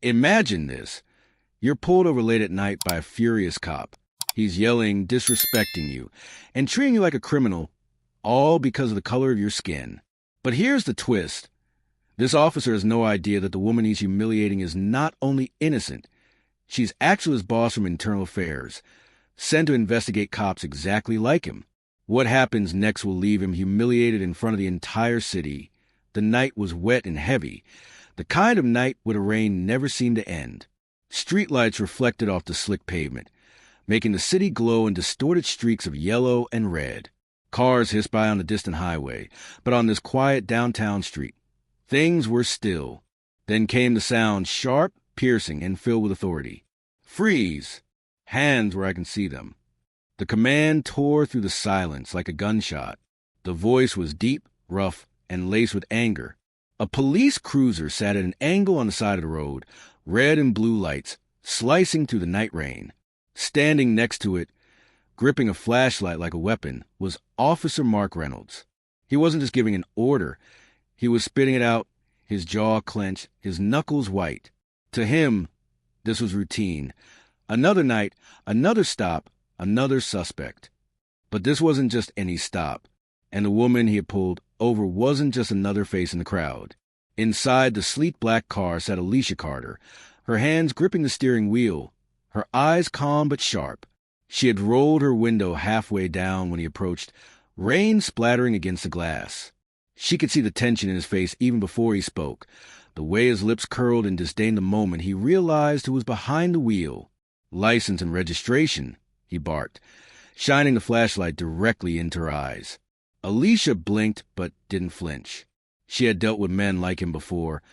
Imagine this. You're pulled over late at night by a furious cop. He's yelling, disrespecting you, and treating you like a criminal, all because of the color of your skin. But here's the twist. This officer has no idea that the woman he's humiliating is not only innocent, she's actually his boss from internal affairs, sent to investigate cops exactly like him. What happens next will leave him humiliated in front of the entire city. The night was wet and heavy, the kind of night where the rain never seemed to end. Streetlights reflected off the slick pavement, making the city glow in distorted streaks of yellow and red. Cars hissed by on the distant highway, but on this quiet downtown street, things were still. Then came the sound, sharp, piercing, and filled with authority. Freeze! Hands where I can see them. The command tore through the silence like a gunshot. The voice was deep, rough, and laced with anger. A police cruiser sat at an angle on the side of the road, red and blue lights slicing through the night rain. Standing next to it, gripping a flashlight like a weapon, was Officer Mark Reynolds. He wasn't just giving an order. He was spitting it out, his jaw clenched, his knuckles white. To him, this was routine. Another night, another stop, another suspect. But this wasn't just any stop, and the woman he had pulled over wasn't just another face in the crowd. Inside the sleek black car sat Alicia Carter, her hands gripping the steering wheel, her eyes calm but sharp. She had rolled her window halfway down when he approached, rain splattering against the glass. She could see the tension in his face even before he spoke, the way his lips curled in disdain the moment he realized who was behind the wheel. "License and registration," he barked, shining the flashlight directly into her eyes. Alicia blinked but didn't flinch. She had dealt with men like him before,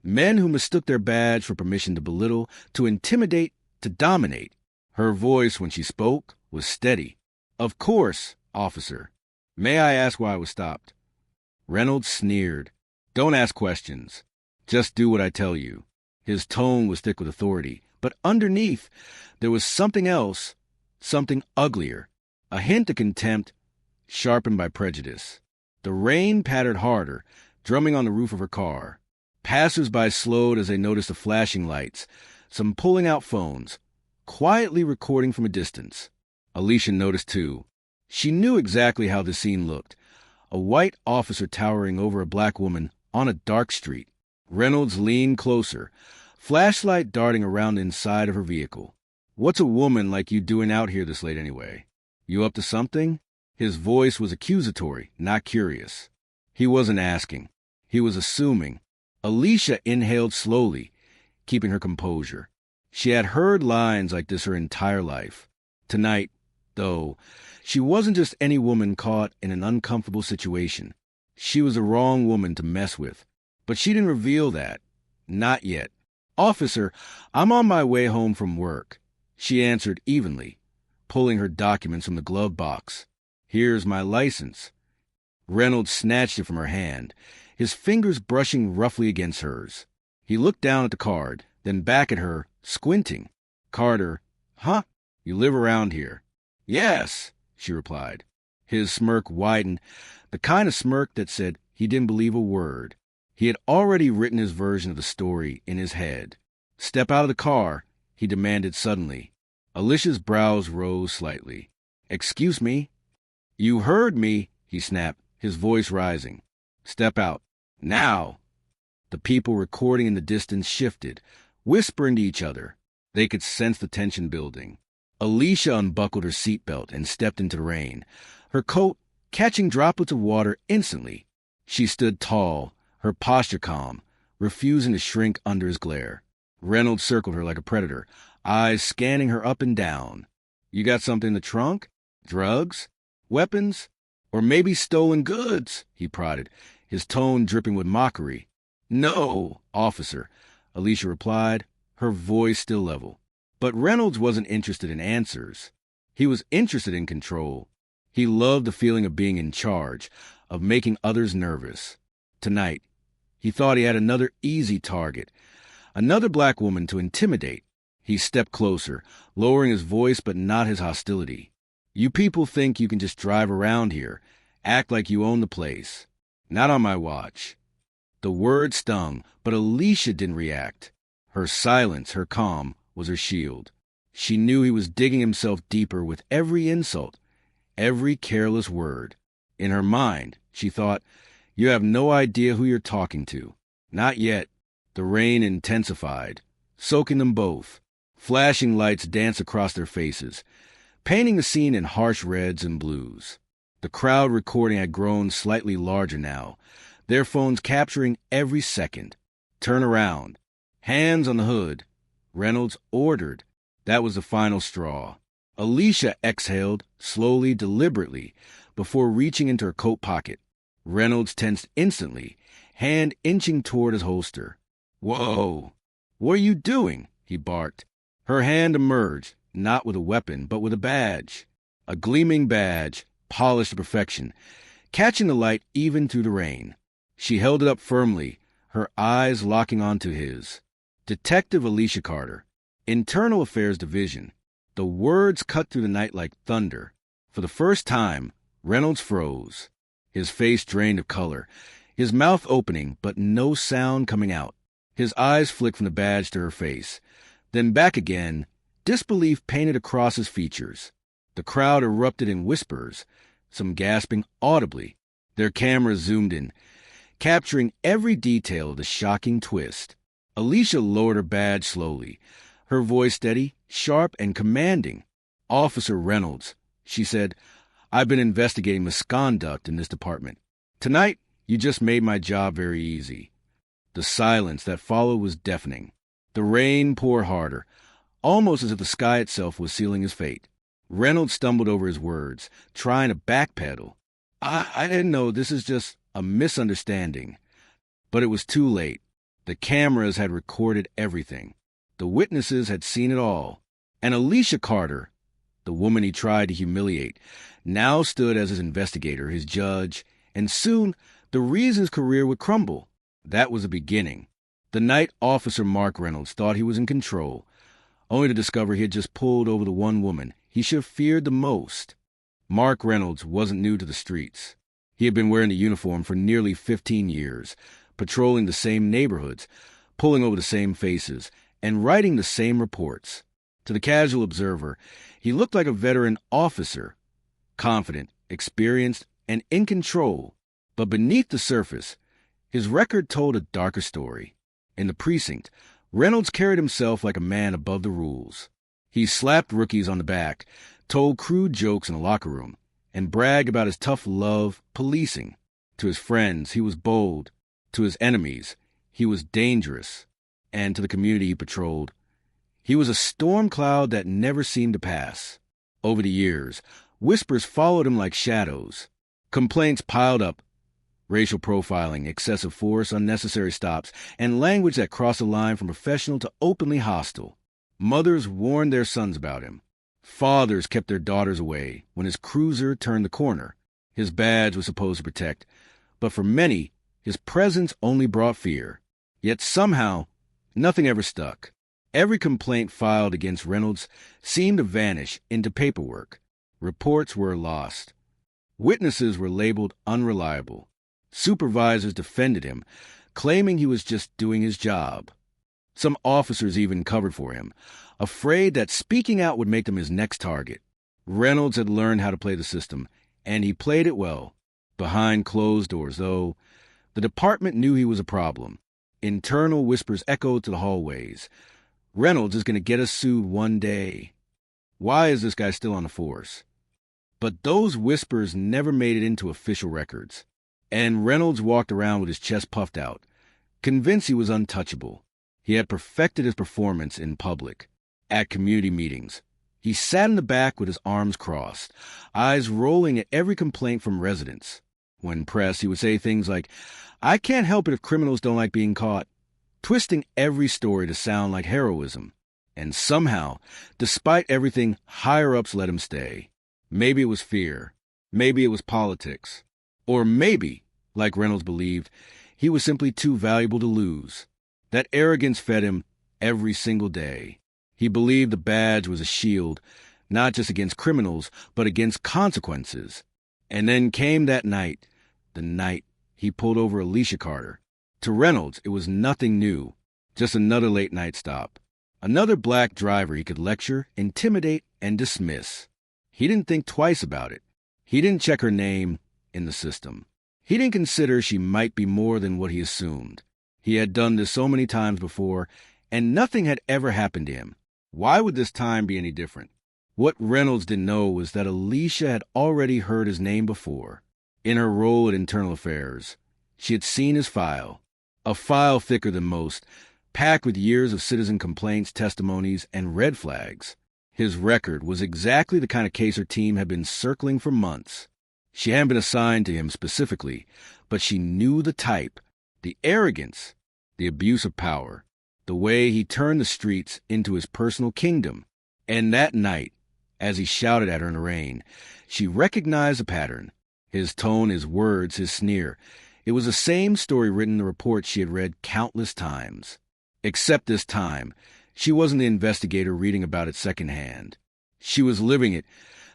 men who mistook their badge for permission to belittle, to intimidate, to dominate. Her voice, when she spoke, was steady. "Of course, officer. May I ask why I was stopped?" Reynolds sneered. "Don't ask questions. Just do what I tell you." His tone was thick with authority, but underneath, there was something else, something uglier, a hint of contempt, sharpened by prejudice. The rain pattered harder, drumming on the roof of her car. Passers-by slowed as they noticed the flashing lights, some pulling out phones, quietly recording from a distance. Alicia noticed too. She knew exactly how the scene looked. A white officer towering over a black woman on a dark street. Reynolds leaned closer, flashlight darting around the inside of her vehicle. "What's a woman like you doing out here this late anyway? You up to something?" His voice was accusatory, not curious. He wasn't asking. He was assuming. Alicia inhaled slowly, keeping her composure. She had heard lines like this her entire life. Tonight, though, she wasn't just any woman caught in an uncomfortable situation. She was the wrong woman to mess with. But she didn't reveal that. Not yet. "Officer, I'm on my way home from work," she answered evenly, pulling her documents from the glove box. "Here's my license." Reynolds snatched it from her hand, his fingers brushing roughly against hers. He looked down at the card, then back at her, squinting. "Carter, huh? You live around here?" "Yes," she replied. His smirk widened, the kind of smirk that said he didn't believe a word. He had already written his version of the story in his head. "Step out of the car," he demanded suddenly. Alicia's brows rose slightly. "Excuse me?" "You heard me," he snapped, his voice rising. "Step out. Now!" The people recording in the distance shifted, whispering to each other. They could sense the tension building. Alicia unbuckled her seatbelt and stepped into the rain, her coat catching droplets of water instantly. She stood tall, her posture calm, refusing to shrink under his glare. Reynolds circled her like a predator, eyes scanning her up and down. "You got something in the trunk? Drugs? Weapons? Or maybe stolen goods?" he prodded, his tone dripping with mockery. "No, officer," Alicia replied, her voice still level. But Reynolds wasn't interested in answers. He was interested in control. He loved the feeling of being in charge, of making others nervous. Tonight, he thought he had another easy target, another black woman to intimidate. He stepped closer, lowering his voice but not his hostility. "You people think you can just drive around here, act like you own the place. Not on my watch." The word stung, but Alicia didn't react. Her silence, her calm, was her shield. She knew he was digging himself deeper with every insult, every careless word. In her mind, she thought, "You have no idea who you're talking to." Not yet. The rain intensified, soaking them both. Flashing lights danced across their faces, painting the scene in harsh reds and blues. The crowd recording had grown slightly larger now, their phones capturing every second. "Turn around. Hands on the hood." Reynolds ordered. That was the final straw. Alicia exhaled, slowly, deliberately, before reaching into her coat pocket. Reynolds tensed instantly, hand inching toward his holster. "Whoa! What are you doing?" he barked. Her hand emerged, not with a weapon, but with a badge. A gleaming badge, polished to perfection, catching the light even through the rain. She held it up firmly, her eyes locking onto his. "Detective Alicia Carter, Internal Affairs Division." The words cut through the night like thunder. For the first time, Reynolds froze. His face drained of color, his mouth opening, but no sound coming out. His eyes flicked from the badge to her face, then back again, disbelief painted across his features. The crowd erupted in whispers, some gasping audibly. Their cameras zoomed in, capturing every detail of the shocking twist. Alicia lowered her badge slowly, her voice steady, sharp, and commanding. "Officer Reynolds," she said, "I've been investigating misconduct in this department. Tonight, you just made my job very easy." The silence that followed was deafening. The rain poured harder, almost as if the sky itself was sealing his fate. Reynolds stumbled over his words, trying to backpedal. I didn't know, this is just a misunderstanding." But it was too late. The cameras had recorded everything. The witnesses had seen it all. And Alicia Carter, the woman he tried to humiliate, now stood as his investigator, his judge, and soon the reason his career would crumble. That was the beginning. The night Officer Mark Reynolds thought he was in control, only to discover he had just pulled over the one woman he should have feared the most. Mark Reynolds wasn't new to the streets. He had been wearing the uniform for nearly 15 years, patrolling the same neighborhoods, pulling over the same faces, and writing the same reports. To the casual observer, he looked like a veteran officer, confident, experienced, and in control. But beneath the surface, his record told a darker story. In the precinct, Reynolds carried himself like a man above the rules. He slapped rookies on the back, told crude jokes in the locker room, and bragged about his tough love policing. To his friends, he was bold. To his enemies, he was dangerous. And to the community he patrolled, he was a storm cloud that never seemed to pass. Over the years, whispers followed him like shadows. Complaints piled up. Racial profiling, excessive force, unnecessary stops, and language that crossed the line from professional to openly hostile. Mothers warned their sons about him. Fathers kept their daughters away when his cruiser turned the corner. His badge was supposed to protect, but for many, his presence only brought fear. Yet somehow, nothing ever stuck. Every complaint filed against Reynolds seemed to vanish into paperwork. Reports were lost. Witnesses were labeled unreliable. Supervisors defended him, claiming he was just doing his job. Some officers even covered for him, afraid that speaking out would make them his next target. Reynolds had learned how to play the system, and he played it well. Behind closed doors, though, the department knew he was a problem. Internal whispers echoed to the hallways. "Reynolds is going to get us sued one day. Why is this guy still on the force?" But those whispers never made it into official records. And Reynolds walked around with his chest puffed out, convinced he was untouchable. He had perfected his performance in public. At community meetings, he sat in the back with his arms crossed, eyes rolling at every complaint from residents. When pressed, he would say things like, "I can't help it if criminals don't like being caught," twisting every story to sound like heroism. And somehow, despite everything, higher-ups let him stay. Maybe it was fear. Maybe it was politics. Or maybe, like Reynolds believed, he was simply too valuable to lose. That arrogance fed him every single day. He believed the badge was a shield, not just against criminals, but against consequences. And then came that night, the night he pulled over Alicia Carter. To Reynolds, it was nothing new. Just another late-night stop. Another black driver he could lecture, intimidate, and dismiss. He didn't think twice about it. He didn't check her name in the system. He didn't consider she might be more than what he assumed. He had done this so many times before, and nothing had ever happened to him. Why would this time be any different? What Reynolds didn't know was that Alicia had already heard his name before. In her role at Internal Affairs, she had seen his file, a file thicker than most, packed with years of citizen complaints, testimonies, and red flags. His record was exactly the kind of case her team had been circling for months. She hadn't been assigned to him specifically, but she knew the type, the arrogance, the abuse of power, the way he turned the streets into his personal kingdom. And that night, as he shouted at her in the rain, she recognized a pattern. His tone, his words, his sneer. It was the same story written in the report she had read countless times. Except this time, she wasn't the investigator reading about it secondhand. She was living it,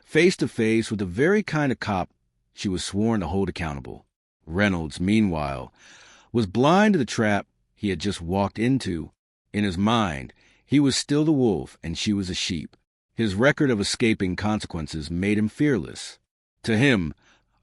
face to face with the very kind of cop she was sworn to hold accountable. Reynolds, meanwhile, was blind to the trap he had just walked into. In his mind, he was still the wolf and she was a sheep. His record of escaping consequences made him fearless. To him,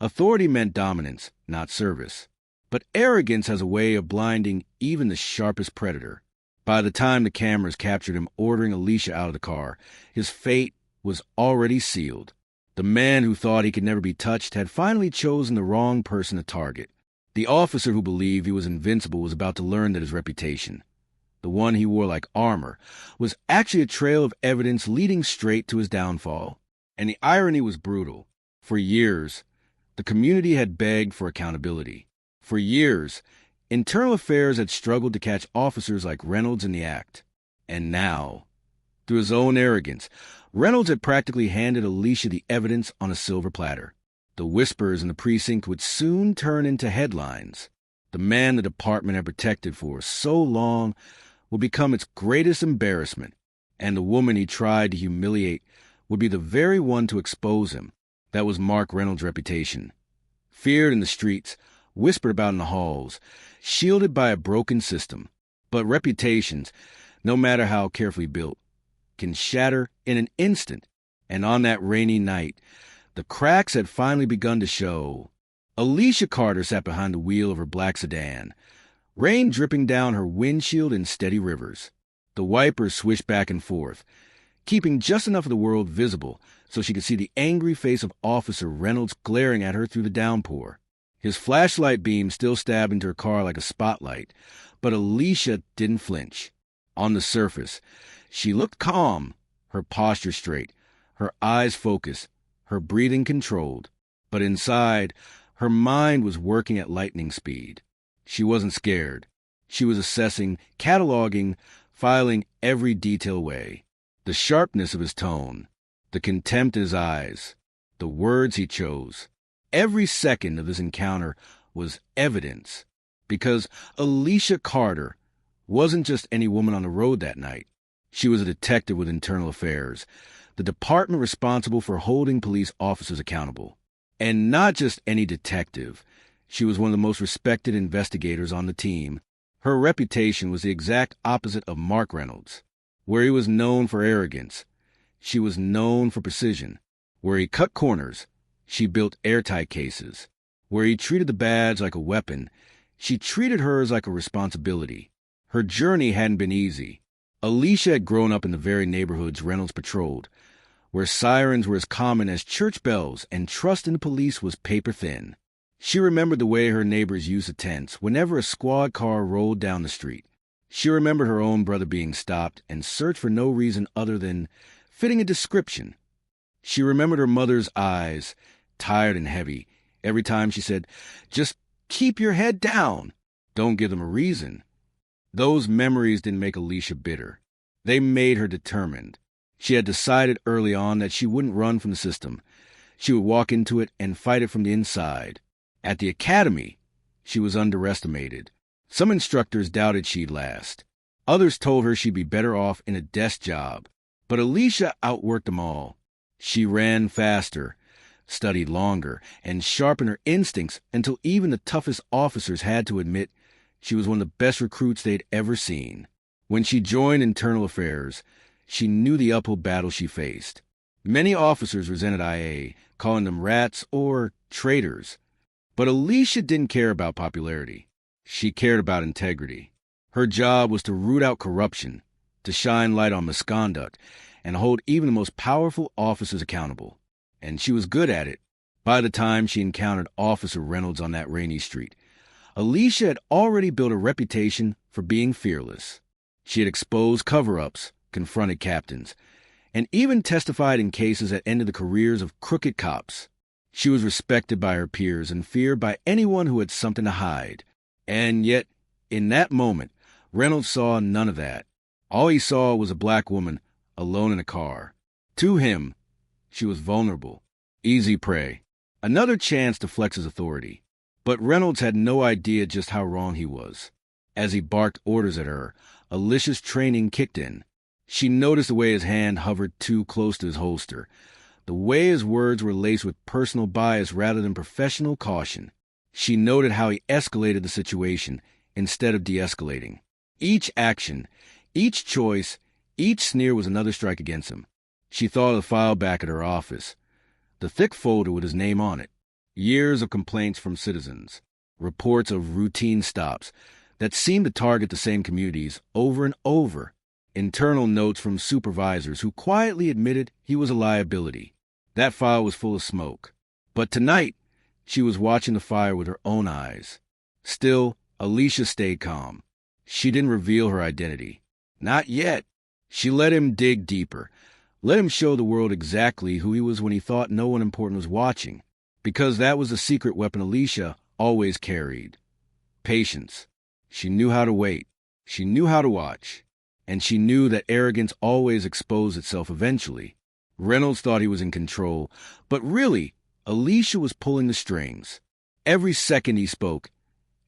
authority meant dominance, not service. But arrogance has a way of blinding even the sharpest predator. By the time the cameras captured him ordering Alicia out of the car, his fate was already sealed. The man who thought he could never be touched had finally chosen the wrong person to target. The officer who believed he was invincible was about to learn that his reputation, the one he wore like armor, was actually a trail of evidence leading straight to his downfall. And the irony was brutal. For years, the community had begged for accountability. For years, Internal Affairs had struggled to catch officers like Reynolds in the act. And now, through his own arrogance, Reynolds had practically handed Alicia the evidence on a silver platter. The whispers in the precinct would soon turn into headlines. The man the department had protected for so long would become its greatest embarrassment, and the woman he tried to humiliate would be the very one to expose him. That was Mark Reynolds' reputation. Feared in the streets, whispered about in the halls, shielded by a broken system. But reputations, no matter how carefully built, can shatter in an instant. And on that rainy night, the cracks had finally begun to show. Alicia Carter sat behind the wheel of her black sedan, rain dripping down her windshield in steady rivers. The wipers swished back and forth, keeping just enough of the world visible so she could see the angry face of Officer Reynolds glaring at her through the downpour. His flashlight beam still stabbed into her car like a spotlight, but Alicia didn't flinch. On the surface, she looked calm, her posture straight, her eyes focused, her breathing controlled. But inside, her mind was working at lightning speed. She wasn't scared. She was assessing, cataloging, filing every detail away. The sharpness of his tone, the contempt in his eyes, the words he chose. Every second of this encounter was evidence, because Alicia Carter wasn't just any woman on the road that night. She was a detective with Internal Affairs, the department responsible for holding police officers accountable. And not just any detective. She was one of the most respected investigators on the team. Her reputation was the exact opposite of Mark Reynolds. Where he was known for arrogance, she was known for precision. Where he cut corners, she built airtight cases. Where he treated the badge like a weapon, she treated hers like a responsibility. Her journey hadn't been easy. Alicia had grown up in the very neighborhoods Reynolds patrolled, where sirens were as common as church bells and trust in the police was paper thin. She remembered the way her neighbors used the tents whenever a squad car rolled down the street. She remembered her own brother being stopped and searched for no reason other than fitting a description. She remembered her mother's eyes, tired and heavy, every time she said, "Just keep your head down. Don't give them a reason." Those memories didn't make Alicia bitter. They made her determined. She had decided early on that she wouldn't run from the system. She would walk into it and fight it from the inside. At the academy, she was underestimated. Some instructors doubted she'd last. Others told her she'd be better off in a desk job. But Alicia outworked them all. She ran faster, studied longer, and sharpened her instincts until even the toughest officers had to admit she was one of the best recruits they'd ever seen. When she joined internal affairs, she knew the uphill battle she faced. Many officers resented IA, calling them rats or traitors. But Alicia didn't care about popularity. She cared about integrity. Her job was to root out corruption, to shine light on misconduct, and hold even the most powerful officers accountable. And she was good at it. By the time she encountered Officer Reynolds on that rainy street, Alicia had already built a reputation for being fearless. She had exposed cover-ups, confronted captains, and even testified in cases that ended the careers of crooked cops. She was respected by her peers and feared by anyone who had something to hide. And yet, in that moment, Reynolds saw none of that. All he saw was a black woman alone in a car. To him, she was vulnerable, easy prey, another chance to flex his authority. But Reynolds had no idea just how wrong he was. As he barked orders at her, Alicia's training kicked in. She noticed the way his hand hovered too close to his holster, the way his words were laced with personal bias rather than professional caution. She noted how he escalated the situation instead of de-escalating. Each action, each choice, each sneer was another strike against him. She thought of the file back at her office, the thick folder with his name on it. Years of complaints from citizens, reports of routine stops that seemed to target the same communities over and over, internal notes from supervisors who quietly admitted he was a liability. That file was full of smoke. But tonight, she was watching the fire with her own eyes. Still, Alicia stayed calm. She didn't reveal her identity. Not yet. She let him dig deeper, let him show the world exactly who he was when he thought no one important was watching. Because that was the secret weapon Alicia always carried. Patience. She knew how to wait. She knew how to watch. And she knew that arrogance always exposed itself eventually. Reynolds thought he was in control, but really, Alicia was pulling the strings. Every second he spoke,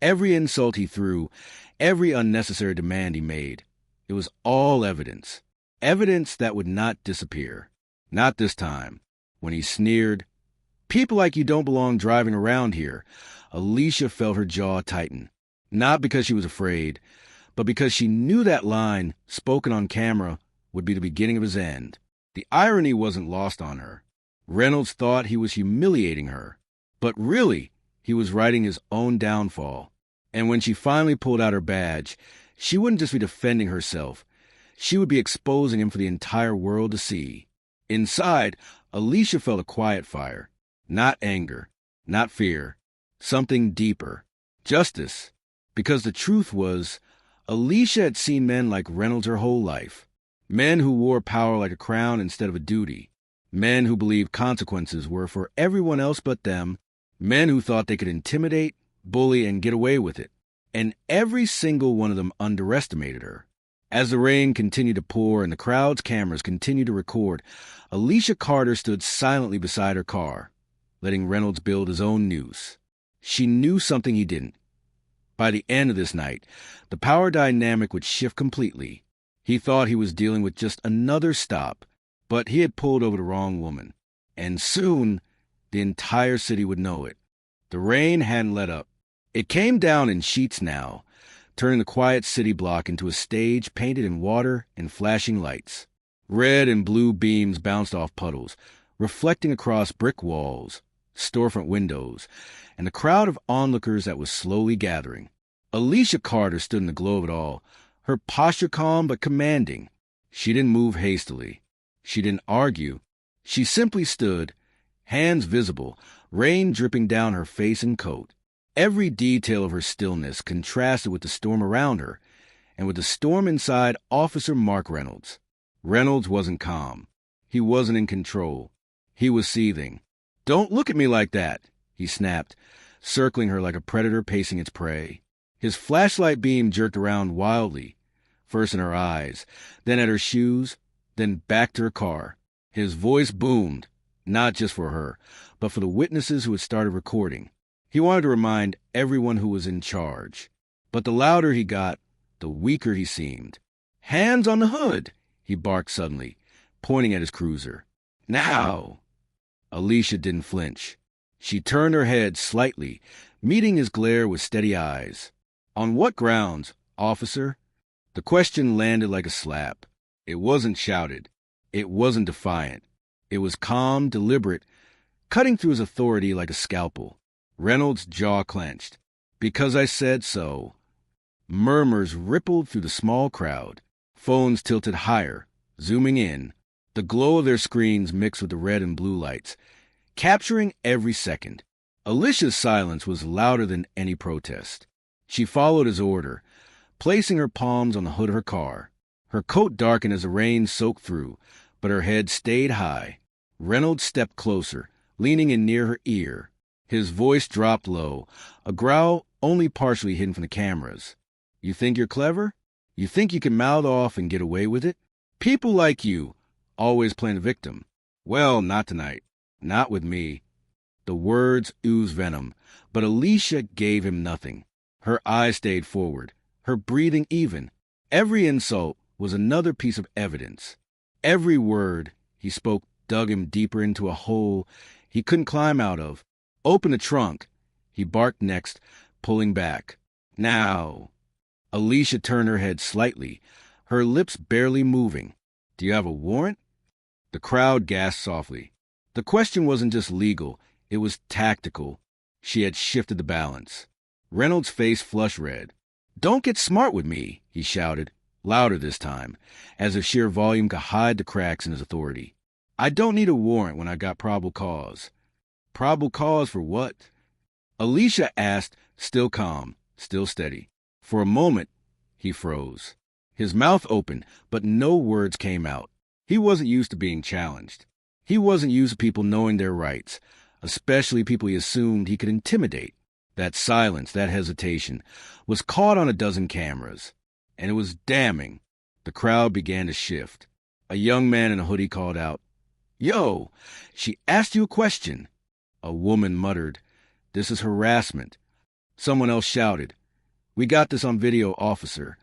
every insult he threw, every unnecessary demand he made, it was all evidence. Evidence that would not disappear. Not this time. When he sneered, "People like you don't belong driving around here," Alicia felt her jaw tighten. Not because she was afraid, but because she knew that line, spoken on camera, would be the beginning of his end. The irony wasn't lost on her. Reynolds thought he was humiliating her, but really, he was writing his own downfall. And when she finally pulled out her badge, she wouldn't just be defending herself. She would be exposing him for the entire world to see. Inside, Alicia felt a quiet fire. Not anger, not fear, something deeper. Justice. Because the truth was, Alicia had seen men like Reynolds her whole life. Men who wore power like a crown instead of a duty. Men who believed consequences were for everyone else but them. Men who thought they could intimidate, bully, and get away with it. And every single one of them underestimated her. As the rain continued to pour and the crowd's cameras continued to record, Alicia Carter stood silently beside her car, letting Reynolds build his own noose. She knew something he didn't. By the end of this night, the power dynamic would shift completely. He thought he was dealing with just another stop, but he had pulled over the wrong woman. And soon, the entire city would know it. The rain hadn't let up. It came down in sheets now, turning the quiet city block into a stage painted in water and flashing lights. Red and blue beams bounced off puddles, reflecting across brick walls, storefront windows, and the crowd of onlookers that was slowly gathering. Alicia Carter stood in the glow of it all, her posture calm but commanding. She didn't move hastily. She didn't argue. She simply stood, hands visible, rain dripping down her face and coat. Every detail of her stillness contrasted with the storm around her, and with the storm inside Officer Mark Reynolds. Reynolds wasn't calm. He wasn't in control. He was seething. "Don't look at me like that," he snapped, circling her like a predator pacing its prey. His flashlight beam jerked around wildly, first in her eyes, then at her shoes, then back to her car. His voice boomed, not just for her, but for the witnesses who had started recording. He wanted to remind everyone who was in charge. But the louder he got, the weaker he seemed. "Hands on the hood," he barked suddenly, pointing at his cruiser. "Now!" Alicia didn't flinch. She turned her head slightly, meeting his glare with steady eyes. "On what grounds, officer?" The question landed like a slap. It wasn't shouted. It wasn't defiant. It was calm, deliberate, cutting through his authority like a scalpel. Reynolds' jaw clenched. "Because I said so." Murmurs rippled through the small crowd. Phones tilted higher, zooming in. The glow of their screens mixed with the red and blue lights, capturing every second. Alicia's silence was louder than any protest. She followed his order, placing her palms on the hood of her car. Her coat darkened as the rain soaked through, but her head stayed high. Reynolds stepped closer, leaning in near her ear. His voice dropped low, a growl only partially hidden from the cameras. "You think you're clever? You think you can mouth off and get away with it? People like you, always playing the victim. Well, not tonight. Not with me." The words oozed venom, but Alicia gave him nothing. Her eyes stayed forward, her breathing even. Every insult was another piece of evidence. Every word he spoke dug him deeper into a hole he couldn't climb out of. "Open the trunk," he barked next, pulling back. "Now." Alicia turned her head slightly, her lips barely moving. "Do you have a warrant?" The crowd gasped softly. The question wasn't just legal, it was tactical. She had shifted the balance. Reynolds' face flushed red. "Don't get smart with me," he shouted, louder this time, as if sheer volume could hide the cracks in his authority. "I don't need a warrant when I got probable cause." "Probable cause for what?" Alicia asked, still calm, still steady. For a moment, he froze. His mouth opened, but no words came out. He wasn't used to being challenged. He wasn't used to people knowing their rights, especially people he assumed he could intimidate. That silence, that hesitation, was caught on a dozen cameras, and it was damning. The crowd began to shift. A young man in a hoodie called out, "Yo, she asked you a question." A woman muttered, "This is harassment." Someone else shouted, "We got this on video, officer."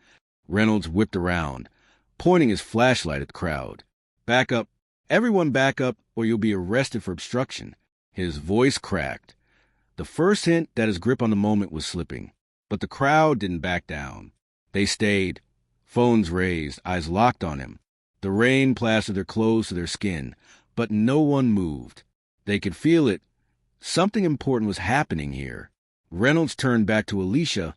Reynolds whipped around, pointing his flashlight at the crowd. "Back up. Everyone back up, or you'll be arrested for obstruction." His voice cracked. The first hint that his grip on the moment was slipping. But the crowd didn't back down. They stayed, phones raised, eyes locked on him. The rain plastered their clothes to their skin, but no one moved. They could feel it. Something important was happening here. Reynolds turned back to Alicia,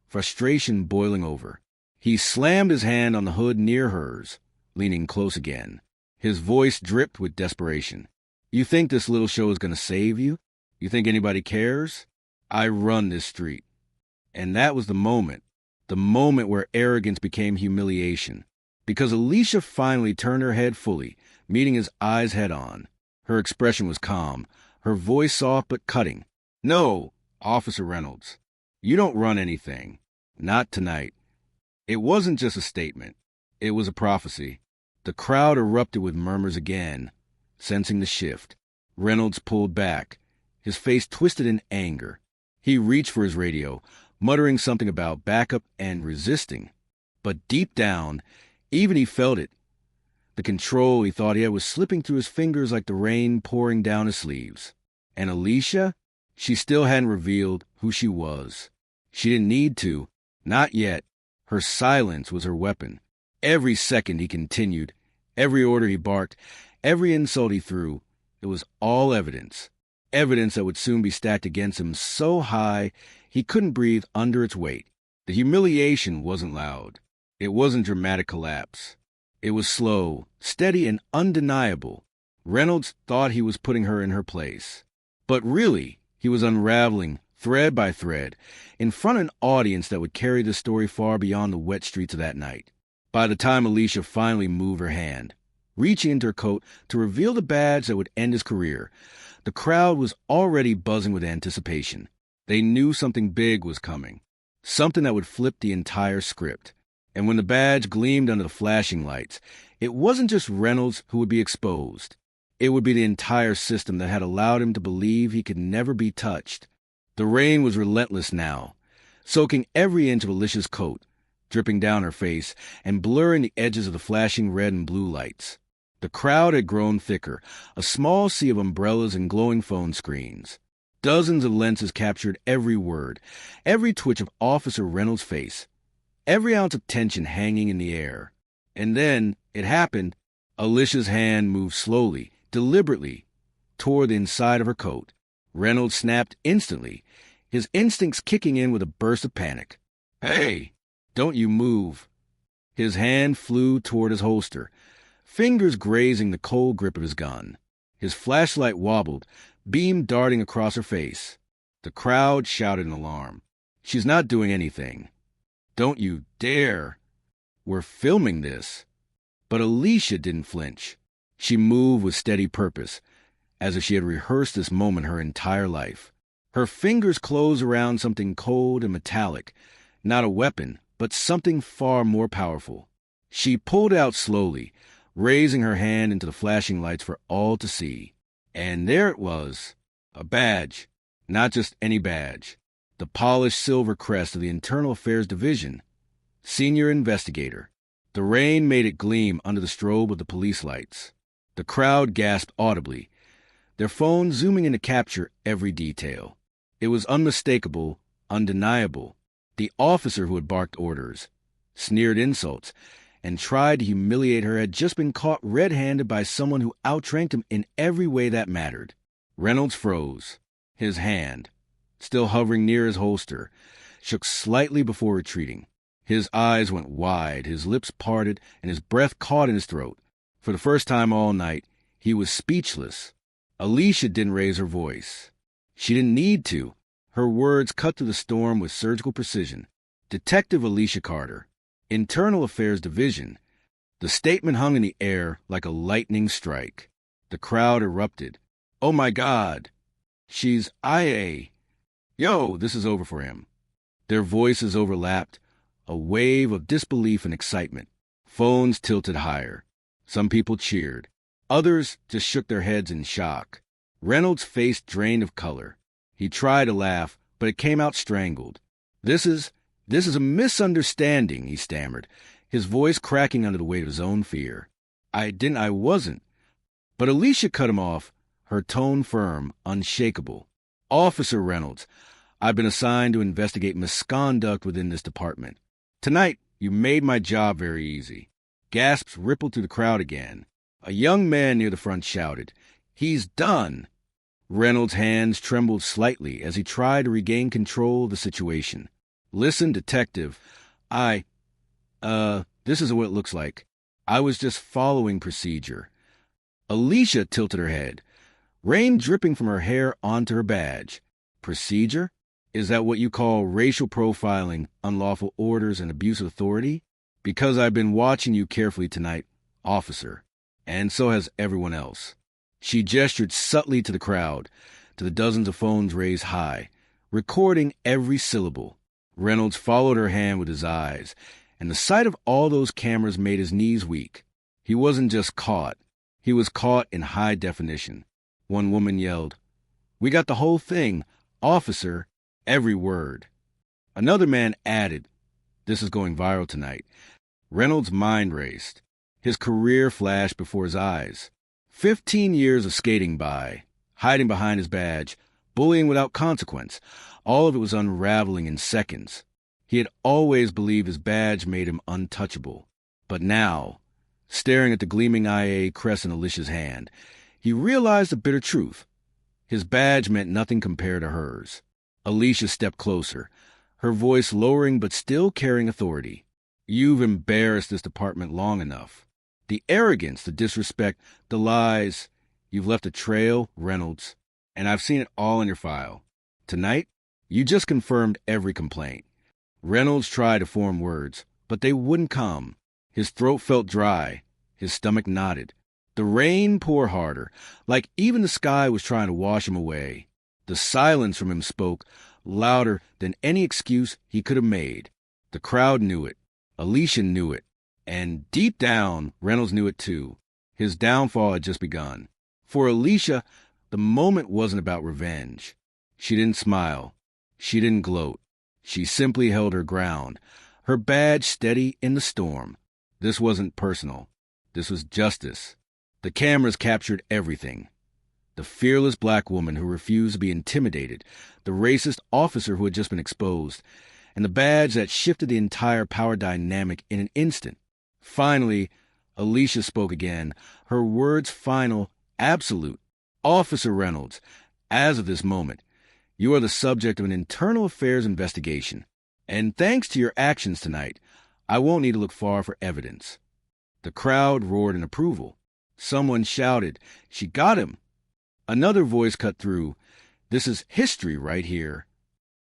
frustration boiling over. He slammed his hand on the hood near hers, leaning close again. His voice dripped with desperation. "You think this little show is going to save you? You think anybody cares? I run this street." And that was the moment where arrogance became humiliation. Because Alicia finally turned her head fully, meeting his eyes head on. Her expression was calm, her voice soft but cutting. "No, Officer Reynolds, you don't run anything. Not tonight." It wasn't just a statement. It was a prophecy. The crowd erupted with murmurs again, sensing the shift. Reynolds pulled back, his face twisted in anger. He reached for his radio, muttering something about backup and resisting. But deep down, even he felt it. The control he thought he had was slipping through his fingers like the rain pouring down his sleeves. And Alicia? She still hadn't revealed who she was. She didn't need to. Not yet. Her silence was her weapon. Every second he continued, every order he barked, every insult he threw, it was all evidence. Evidence that would soon be stacked against him so high he couldn't breathe under its weight. The humiliation wasn't loud. It wasn't dramatic collapse. It was slow, steady, and undeniable. Reynolds thought he was putting her in her place. But really, he was unraveling, thread by thread, in front of an audience that would carry the story far beyond the wet streets of that night. By the time Alicia finally moved her hand, reaching into her coat to reveal the badge that would end his career, the crowd was already buzzing with anticipation. They knew something big was coming, something that would flip the entire script. And when the badge gleamed under the flashing lights, it wasn't just Reynolds who would be exposed. It would be the entire system that had allowed him to believe he could never be touched. The rain was relentless now, soaking every inch of Alicia's coat, dripping down her face and blurring the edges of the flashing red and blue lights. The crowd had grown thicker, a small sea of umbrellas and glowing phone screens. Dozens of lenses captured every word, every twitch of Officer Reynolds' face. every ounce of tension hanging in the air. And then, it happened. Alicia's hand moved slowly, deliberately, toward the inside of her coat. Reynolds snapped instantly, his instincts kicking in with a burst of panic. "Hey, don't you move." His hand flew toward his holster, fingers grazing the cold grip of his gun. His flashlight wobbled, beam darting across her face. The crowd shouted in alarm. "She's not doing anything. Don't you dare. We're filming this." But Alicia didn't flinch. She moved with steady purpose, as if she had rehearsed this moment her entire life. Her fingers closed around something cold and metallic, not a weapon, but something far more powerful. She pulled out slowly, raising her hand into the flashing lights for all to see. And there it was, a badge, not just any badge, the polished silver crest of the Internal Affairs Division, Senior Investigator. The rain made it gleam under the strobe of the police lights. The crowd gasped audibly, their phones zooming in to capture every detail. It was unmistakable, undeniable. The officer who had barked orders, sneered insults, and tried to humiliate her had just been caught red-handed by someone who outranked him in every way that mattered. Reynolds froze. His hand, still hovering near his holster, shook slightly before retreating. His eyes went wide, his lips parted, and his breath caught in his throat. For the first time all night, he was speechless. Alicia didn't raise her voice. She didn't need to. Her words cut through the storm with surgical precision. "Detective Alicia Carter, Internal Affairs Division." The statement hung in the air like a lightning strike. The crowd erupted. "Oh my God! She's IA! Yo, this is over for him." Their voices overlapped, a wave of disbelief and excitement. Phones tilted higher. Some people cheered. Others just shook their heads in shock. Reynolds' face drained of color. He tried to laugh, but it came out strangled. This is a misunderstanding," he stammered, his voice cracking under the weight of his own fear. I wasn't." But Alicia cut him off, her tone firm, unshakable. "Officer Reynolds, I've been assigned to investigate misconduct within this department. Tonight, you made my job very easy." Gasps rippled through the crowd again. A young man near the front shouted, "He's done!" Reynolds' hands trembled slightly as he tried to regain control of the situation. "Listen, detective, this is what it looks like. I was just following procedure." Alicia tilted her head, rain dripping from her hair onto her badge. "Procedure? Is that what you call racial profiling, unlawful orders, and abuse of authority? Because I've been watching you carefully tonight, officer, and so has everyone else." She gestured subtly to the crowd, to the dozens of phones raised high, recording every syllable. Reynolds followed her hand with his eyes, and the sight of all those cameras made his knees weak. He wasn't just caught. He was caught in high definition. One woman yelled, "We got the whole thing, officer," every word. Another man added, "This is going viral tonight." Reynolds' mind raced. His career flashed before his eyes. 15 years of skating by, hiding behind his badge, bullying without consequence. All of it was unraveling in seconds. He had always believed his badge made him untouchable. But now, staring at the gleaming IA crest in Alicia's hand, he realized the bitter truth. His badge meant nothing compared to hers. Alicia stepped closer, her voice lowering but still carrying authority. "You've embarrassed this department long enough. The arrogance, the disrespect, the lies. You've left a trail, Reynolds, and I've seen it all in your file. Tonight, you just confirmed every complaint." Reynolds tried to form words, but they wouldn't come. His throat felt dry. His stomach knotted. The rain poured harder, like even the sky was trying to wash him away. The silence from him spoke, louder than any excuse he could have made. The crowd knew it. Alicia knew it. And deep down, Reynolds knew it too. His downfall had just begun. For Alicia, the moment wasn't about revenge. She didn't smile. She didn't gloat. She simply held her ground, her badge steady in the storm. This wasn't personal. This was justice. The cameras captured everything. The fearless black woman who refused to be intimidated, the racist officer who had just been exposed, and the badge that shifted the entire power dynamic in an instant. Finally, Alicia spoke again, her words final, absolute. "Officer Reynolds, as of this moment, you are the subject of an internal affairs investigation, and thanks to your actions tonight, I won't need to look far for evidence." The crowd roared in approval. Someone shouted, "She got him!" Another voice cut through, "This is history right here."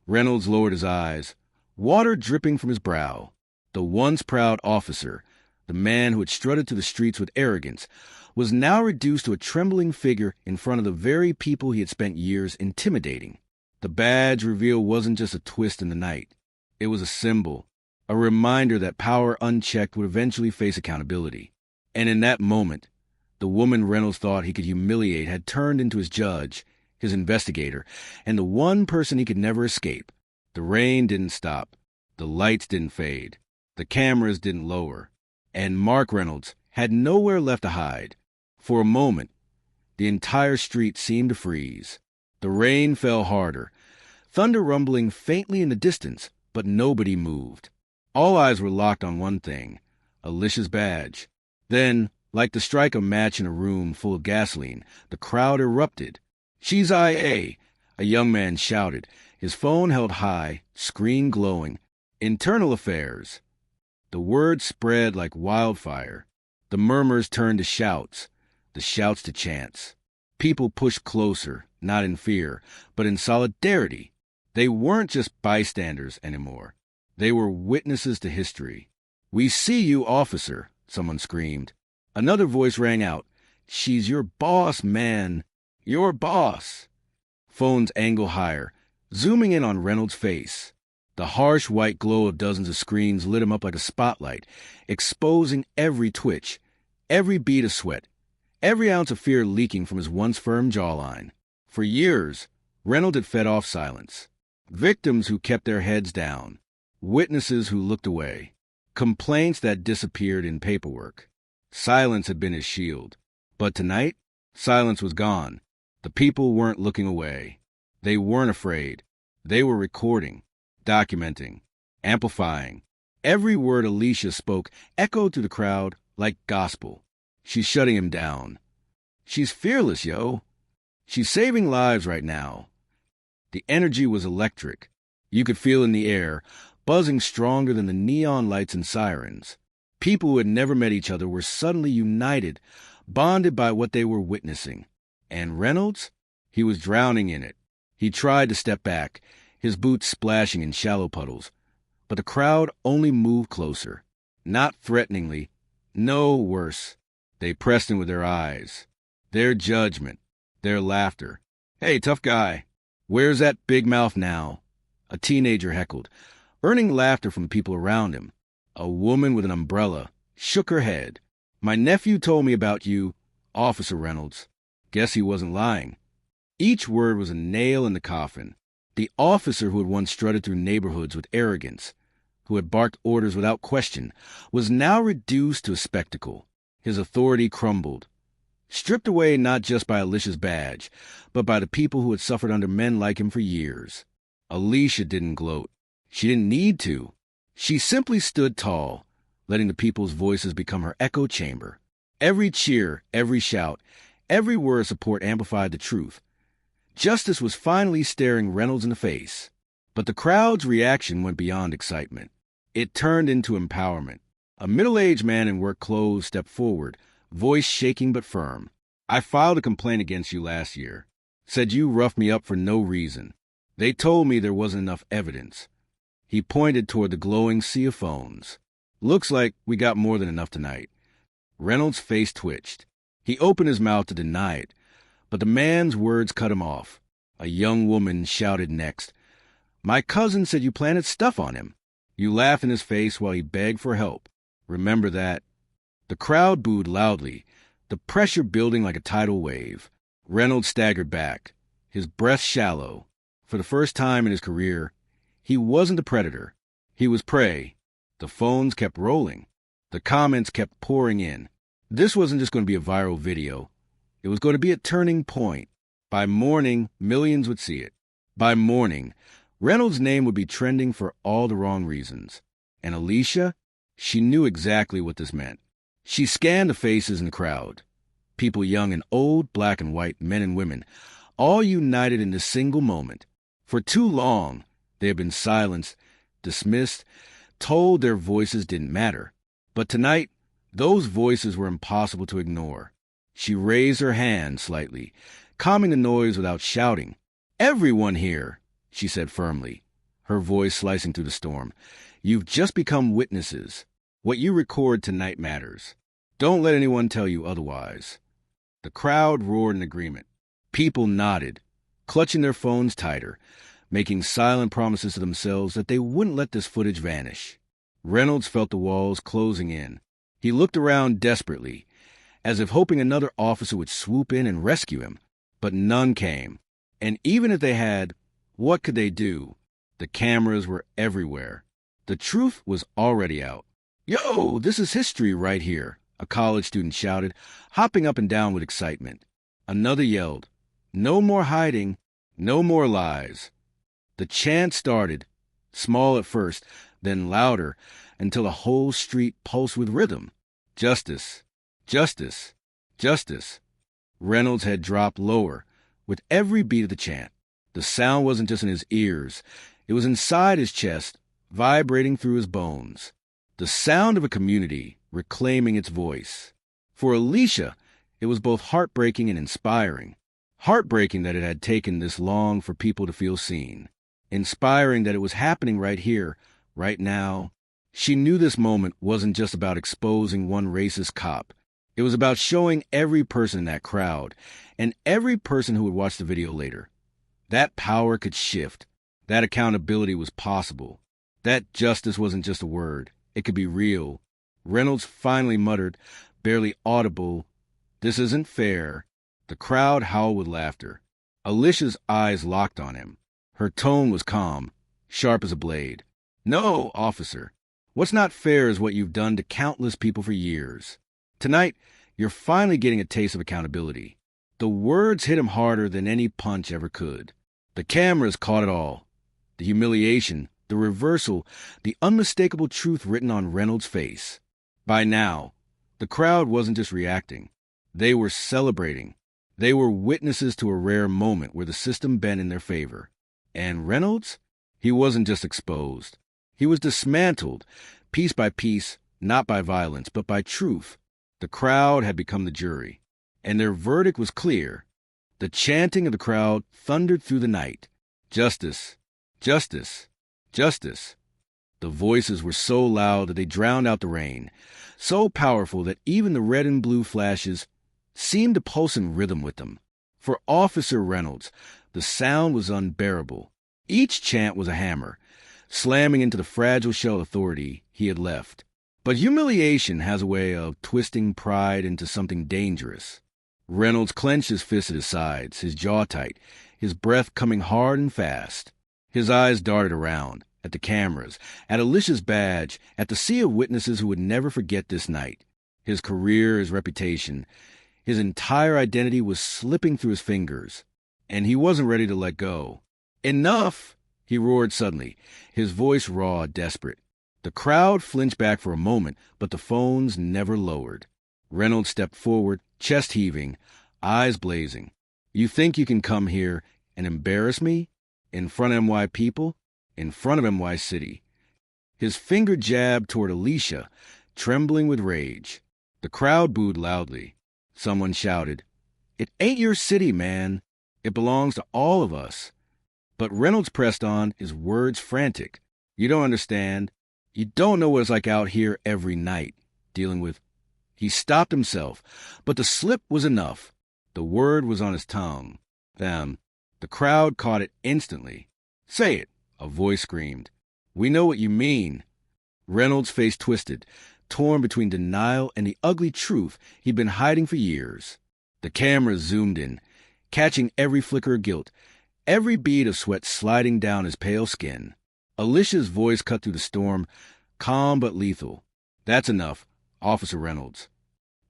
Reynolds lowered his eyes, water dripping from his brow. The once proud officer, the man who had strutted through the streets with arrogance, was now reduced to a trembling figure in front of the very people he had spent years intimidating. The badge reveal wasn't just a twist in the night. It was a symbol, a reminder that power unchecked would eventually face accountability. And in that moment, the woman Reynolds thought he could humiliate had turned into his judge, his investigator, and the one person he could never escape. The rain didn't stop. The lights didn't fade. The cameras didn't lower. And Mark Reynolds had nowhere left to hide. For a moment, the entire street seemed to freeze. The rain fell harder, thunder rumbling faintly in the distance, but nobody moved. All eyes were locked on one thing, Alicia's badge. Then, like to strike a match in a room full of gasoline, the crowd erupted. "She's IA!" a young man shouted, his phone held high, screen glowing. "Internal affairs." The word spread like wildfire. The murmurs turned to shouts, the shouts to chants. People pushed closer, not in fear, but in solidarity. They weren't just bystanders anymore. They were witnesses to history. "We see you, officer," someone screamed. Another voice rang out, "She's your boss, man. Your boss." Phones angle higher, zooming in on Reynolds' face. The harsh white glow of dozens of screens lit him up like a spotlight, exposing every twitch, every bead of sweat, every ounce of fear leaking from his once firm jawline. For years, Reynolds had fed off silence. Victims who kept their heads down, witnesses who looked away, complaints that disappeared in paperwork. Silence had been his shield. But tonight, silence was gone. The people weren't looking away. They weren't afraid. They were recording, documenting, amplifying. Every word Alicia spoke echoed through the crowd like gospel. She's shutting him down. She's fearless, yo. She's saving lives right now. The energy was electric. You could feel in the air, buzzing stronger than the neon lights and sirens. People who had never met each other were suddenly united, bonded by what they were witnessing. And Reynolds? He was drowning in it. He tried to step back, his boots splashing in shallow puddles. But the crowd only moved closer. Not threateningly. No, worse. They pressed in with their eyes. Their judgment. Their laughter. "Hey, tough guy. Where's that big mouth now?" A teenager heckled, earning laughter from people around him. A woman with an umbrella shook her head. "My nephew told me about you, Officer Reynolds." Guess he wasn't lying. Each word was a nail in the coffin. The officer who had once strutted through neighborhoods with arrogance, who had barked orders without question, was now reduced to a spectacle. His authority crumbled. Stripped away not just by Alicia's badge, but by the people who had suffered under men like him for years. Alicia didn't gloat. She didn't need to. She simply stood tall, letting the people's voices become her echo chamber. Every cheer, every shout, every word of support amplified the truth. Justice was finally staring Reynolds in the face. But the crowd's reaction went beyond excitement. It turned into empowerment. A middle-aged man in work clothes stepped forward, voice shaking but firm. "I filed a complaint against you last year. Said you roughed me up for no reason. They told me there wasn't enough evidence." He pointed toward the glowing sea of phones. "Looks like we got more than enough tonight." Reynolds' face twitched. He opened his mouth to deny it, but the man's words cut him off. A young woman shouted next, "My cousin said you planted stuff on him. You laughed in his face while he begged for help. Remember that." The crowd booed loudly, the pressure building like a tidal wave. Reynolds staggered back, his breath shallow. For the first time in his career, he wasn't the predator. He was prey. The phones kept rolling. The comments kept pouring in. This wasn't just going to be a viral video. It was going to be a turning point. By morning, millions would see it. By morning, Reynolds' name would be trending for all the wrong reasons. And Alicia, she knew exactly what this meant. She scanned the faces in the crowd. People young and old, black and white, men and women, all united in this single moment. For too long, they had been silenced, dismissed, told their voices didn't matter. But tonight, those voices were impossible to ignore. She raised her hand slightly, calming the noise without shouting. "Everyone here," she said firmly, her voice slicing through the storm. "You've just become witnesses. What you record tonight matters. Don't let anyone tell you otherwise." The crowd roared in agreement. People nodded, clutching their phones tighter, making silent promises to themselves that they wouldn't let this footage vanish. Reynolds felt the walls closing in. He looked around desperately, as if hoping another officer would swoop in and rescue him. But none came. And even if they had, what could they do? The cameras were everywhere. The truth was already out. "Yo, this is history right here," a college student shouted, hopping up and down with excitement. Another yelled, "No more hiding, no more lies." The chant started, small at first, then louder, until the whole street pulsed with rhythm. Justice, justice, justice. Reynolds' head dropped lower with every beat of the chant. The sound wasn't just in his ears. It was inside his chest, vibrating through his bones. The sound of a community reclaiming its voice. For Alicia, it was both heartbreaking and inspiring. Heartbreaking that it had taken this long for people to feel seen. Inspiring that it was happening right here, right now. She knew this moment wasn't just about exposing one racist cop. It was about showing every person in that crowd, and every person who would watch the video later. That power could shift. That accountability was possible. That justice wasn't just a word. It could be real. Reynolds finally muttered, barely audible, "This isn't fair." The crowd howled with laughter. Alicia's eyes locked on him. Her tone was calm, sharp as a blade. "No, officer. What's not fair is what you've done to countless people for years. Tonight, you're finally getting a taste of accountability." The words hit him harder than any punch ever could. The cameras caught it all. The humiliation, the reversal, the unmistakable truth written on Reynolds' face. By now, the crowd wasn't just reacting. They were celebrating. They were witnesses to a rare moment where the system bent in their favor. And Reynolds? He wasn't just exposed. He was dismantled, piece by piece, not by violence, but by truth. The crowd had become the jury, and their verdict was clear. The chanting of the crowd thundered through the night. Justice, justice, justice. The voices were so loud that they drowned out the rain, so powerful that even the red and blue flashes seemed to pulse in rhythm with them. For Officer Reynolds, the sound was unbearable. Each chant was a hammer, slamming into the fragile shell of authority he had left. But humiliation has a way of twisting pride into something dangerous. Reynolds clenched his fists at his sides, his jaw tight, his breath coming hard and fast. His eyes darted around, at the cameras, at Alicia's badge, at the sea of witnesses who would never forget this night. His career, his reputation, his entire identity was slipping through his fingers, and he wasn't ready to let go. "Enough!" he roared suddenly, his voice raw, desperate. The crowd flinched back for a moment, but the phones never lowered. Reynolds stepped forward, chest heaving, eyes blazing. "You think you can come here and embarrass me? In front of MY people? In front of MY City?" His finger jabbed toward Alicia, trembling with rage. The crowd booed loudly. Someone shouted, "It ain't your city, man. It belongs to all of us." But Reynolds pressed on, his words frantic. "You don't understand. You don't know what it's like out here every night, dealing with—" He stopped himself, but the slip was enough. The word was on his tongue. Them. The crowd caught it instantly. "Say it," a voice screamed. "We know what you mean." Reynolds' face twisted, torn between denial and the ugly truth he'd been hiding for years. The cameras zoomed in, catching every flicker of guilt, every bead of sweat sliding down his pale skin. Alicia's voice cut through the storm, calm but lethal. "That's enough, Officer Reynolds."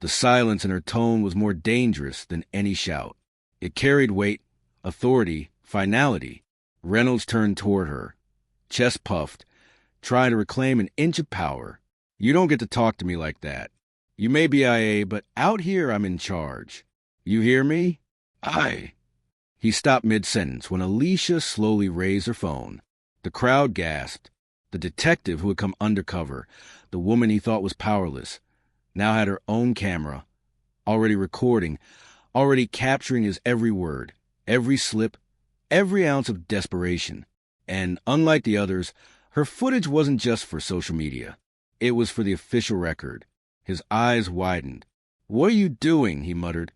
The silence in her tone was more dangerous than any shout. It carried weight, authority, finality. Reynolds turned toward her, chest puffed, trying to reclaim an inch of power. You don't get to talk to me like that. You may be IA, but out here I'm in charge. You hear me? Aye. He stopped mid-sentence when Alicia slowly raised her phone. The crowd gasped. The detective who had come undercover, the woman he thought was powerless, now had her own camera, already recording, already capturing his every word, every slip, every ounce of desperation. And unlike the others, her footage wasn't just for social media. It was for the official record. His eyes widened. "What are you doing?" he muttered,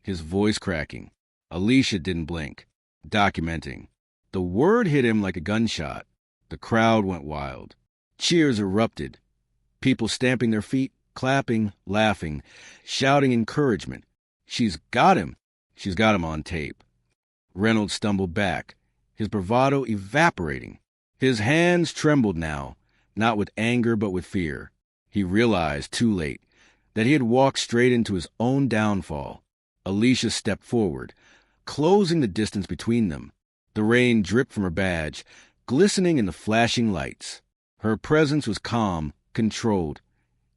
his voice cracking. Alicia didn't blink. Documenting. The word hit him like a gunshot. The crowd went wild. Cheers erupted. People stamping their feet, clapping, laughing, shouting encouragement. She's got him. She's got him on tape. Reynolds stumbled back, his bravado evaporating. His hands trembled now, not with anger but with fear. He realized, too late, that he had walked straight into his own downfall. Alicia stepped forward, closing the distance between them. The rain dripped from her badge, glistening in the flashing lights. Her presence was calm, controlled.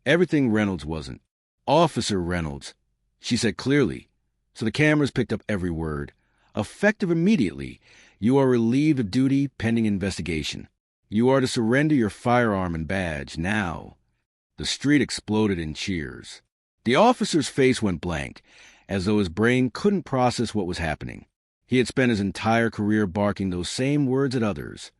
Everything Reynolds wasn't. "Officer Reynolds," she said clearly, so the cameras picked up every word. "Effective immediately. You are relieved of duty pending investigation. You are to surrender your firearm and badge now." The street exploded in cheers. The officer's face went blank, as though his brain couldn't process what was happening. He had spent his entire career barking those same words at others.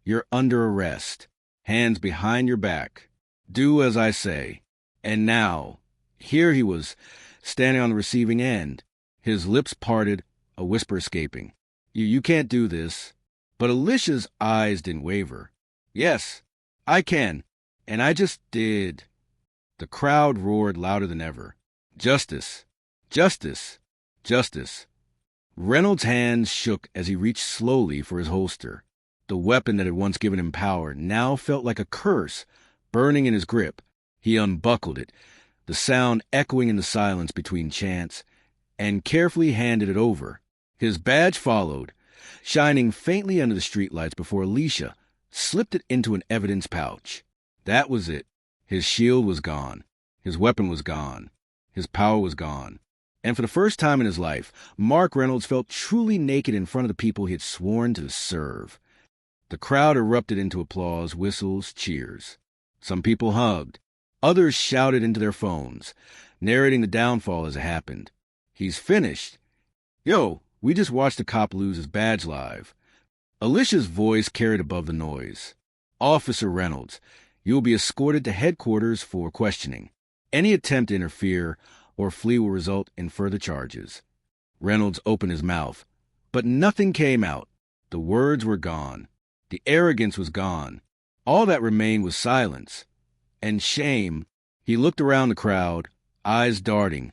"You're under arrest. Hands behind your back. Do as I say." And now, here he was, standing on the receiving end, his lips parted, a whisper escaping. You can't do this." But Alicia's eyes didn't waver. "Yes, I can. And I just did." The crowd roared louder than ever. "Justice! Justice! Justice!" Reynolds' hands shook as he reached slowly for his holster. The weapon that had once given him power now felt like a curse, burning in his grip. He unbuckled it, the sound echoing in the silence between chants, and carefully handed it over. His badge followed, shining faintly under the streetlights before Alicia slipped it into an evidence pouch. That was it. His shield was gone. His weapon was gone. His power was gone. And for the first time in his life, Mark Reynolds felt truly naked in front of the people he had sworn to serve. The crowd erupted into applause, whistles, cheers. Some people hugged. Others shouted into their phones, narrating the downfall as it happened. "He's finished. Yo, we just watched a cop lose his badge live." Alicia's voice carried above the noise. "Officer Reynolds, you will be escorted to headquarters for questioning. Any attempt to interfere or flee will result in further charges." Reynolds opened his mouth, but nothing came out. The words were gone. The arrogance was gone. All that remained was silence and shame. He looked around the crowd, eyes darting,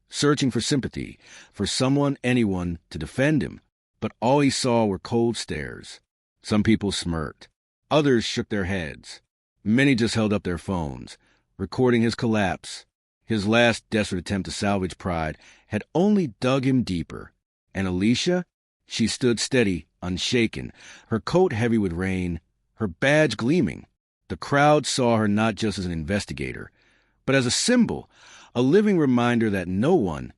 searching for sympathy, for someone, anyone, to defend him. But all he saw were cold stares. Some people smirked. Others shook their heads. Many just held up their phones, recording his collapse. His last desperate attempt to salvage pride had only dug him deeper. And Alicia? She stood steady, unshaken, her coat heavy with rain, her badge gleaming. The crowd saw her not just as an investigator, but as a symbol, a living reminder that no one,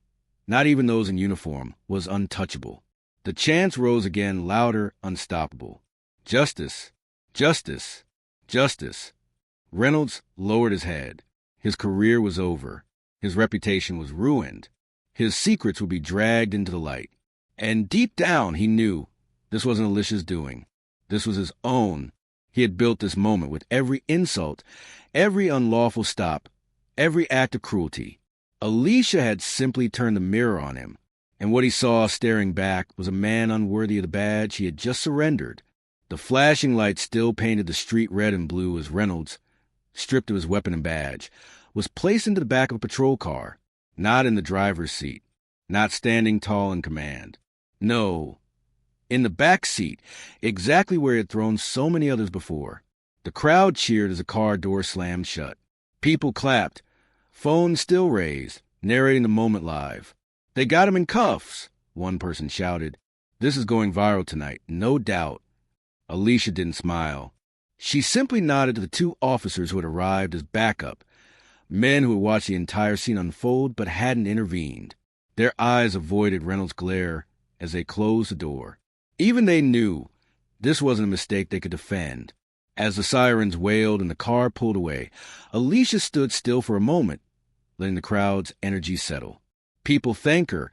not even those in uniform, was untouchable. The chants rose again, louder, unstoppable. "Justice! Justice! Justice!" Reynolds lowered his head. His career was over. His reputation was ruined. His secrets would be dragged into the light. And deep down, he knew this wasn't Alicia's doing. This was his own. He had built this moment with every insult, every unlawful stop, every act of cruelty. Alicia had simply turned the mirror on him, and what he saw staring back was a man unworthy of the badge he had just surrendered. The flashing lights still painted the street red and blue as Reynolds, stripped of his weapon and badge, was placed into the back of a patrol car, not in the driver's seat, not standing tall in command. No, in the back seat, exactly where he had thrown so many others before. The crowd cheered as the car door slammed shut. People clapped, phones still raised, narrating the moment live. "They got him in cuffs," one person shouted. "This is going viral tonight, no doubt." Alicia didn't smile. She simply nodded to the two officers who had arrived as backup, men who had watched the entire scene unfold but hadn't intervened. Their eyes avoided Reynolds' glare as they closed the door. Even they knew this wasn't a mistake they could defend. As the sirens wailed and the car pulled away, Alicia stood still for a moment, letting the crowd's energy settle. People thanked her,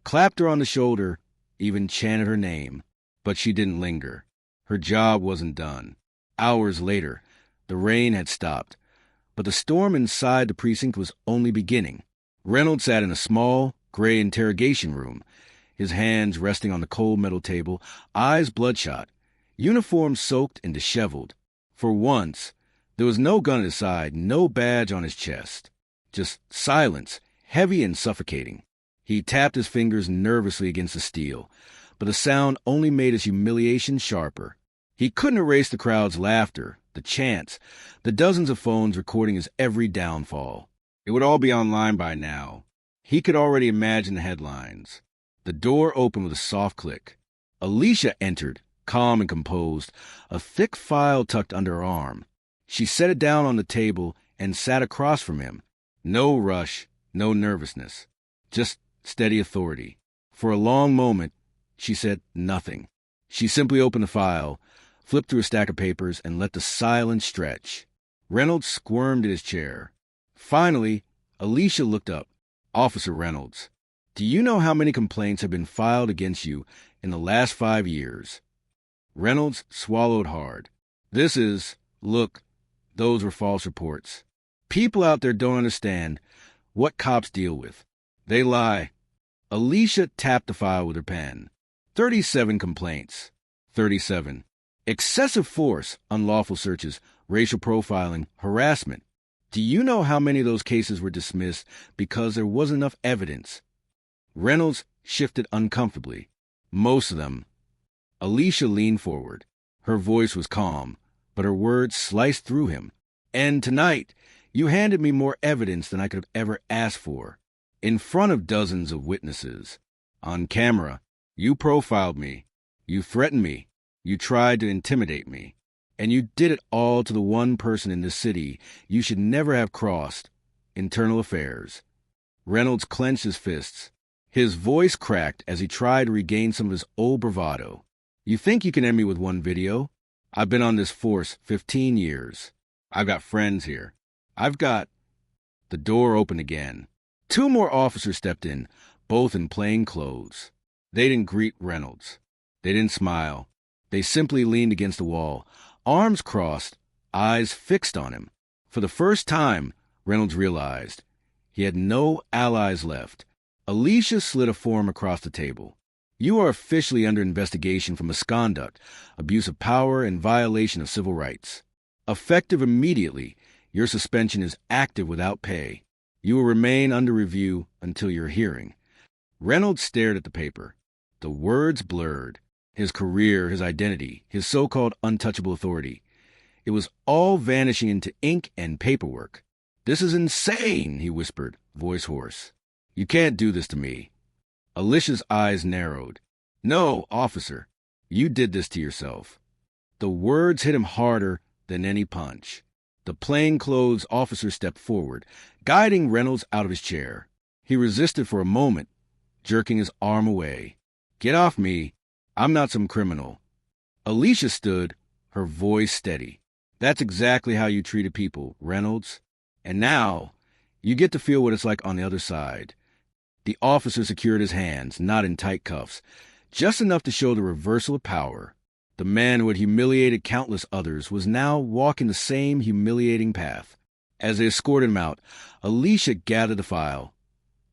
clapped her on the shoulder, even chanted her name, but she didn't linger. Her job wasn't done. Hours later, the rain had stopped, but the storm inside the precinct was only beginning. Reynolds sat in a small, gray interrogation room, his hands resting on the cold metal table, eyes bloodshot, uniform soaked and disheveled. For once, there was no gun at his side, no badge on his chest. Just silence, heavy and suffocating. He tapped his fingers nervously against the steel, but the sound only made his humiliation sharper. He couldn't erase the crowd's laughter, the chants, the dozens of phones recording his every downfall. It would all be online by now. He could already imagine the headlines. The door opened with a soft click. Alicia entered, calm and composed, a thick file tucked under her arm. She set it down on the table and sat across from him. No rush, no nervousness, just steady authority. For a long moment, she said nothing. She simply opened the file, flipped through a stack of papers, and let the silence stretch. Reynolds squirmed in his chair. Finally, Alicia looked up. Officer Reynolds, do you know how many complaints have been filed against you in the last 5 years? Reynolds swallowed hard. Look, those were false reports. People out there don't understand what cops deal with. They lie. Alicia tapped the file with her pen. 37 complaints. 37. Excessive force, unlawful searches, racial profiling, harassment. Do you know how many of those cases were dismissed because there wasn't enough evidence? Reynolds shifted uncomfortably. Most of them. Alicia leaned forward. Her voice was calm, but her words sliced through him. And tonight, you handed me more evidence than I could have ever asked for. In front of dozens of witnesses. On camera, you profiled me. You threatened me. You tried to intimidate me. And you did it all to the one person in this city you should never have crossed. Internal affairs. Reynolds clenched his fists. His voice cracked as he tried to regain some of his old bravado. You think you can end me with one video? I've been on this force 15 years. I've got friends here. The door opened again. 2 more officers stepped in, both in plain clothes. They didn't greet Reynolds. They didn't smile. They simply leaned against the wall, arms crossed, eyes fixed on him. For the first time, Reynolds realized he had no allies left. Alicia slid a form across the table. You are officially under investigation for misconduct, abuse of power, and violation of civil rights. Effective immediately, your suspension is active without pay. You will remain under review until your hearing. Reynolds stared at the paper. The words blurred. His career, his identity, his so-called untouchable authority. It was all vanishing into ink and paperwork. This is insane, he whispered, voice hoarse. You can't do this to me. Alicia's eyes narrowed. No, officer, you did this to yourself. The words hit him harder than any punch. The plainclothes officer stepped forward, guiding Reynolds out of his chair. He resisted for a moment, jerking his arm away. Get off me. I'm not some criminal. Alicia stood, her voice steady. That's exactly how you treated people, Reynolds. And now, you get to feel what it's like on the other side. The officer secured his hands, not in tight cuffs, just enough to show the reversal of power. The man who had humiliated countless others was now walking the same humiliating path. As they escorted him out, Alicia gathered the file,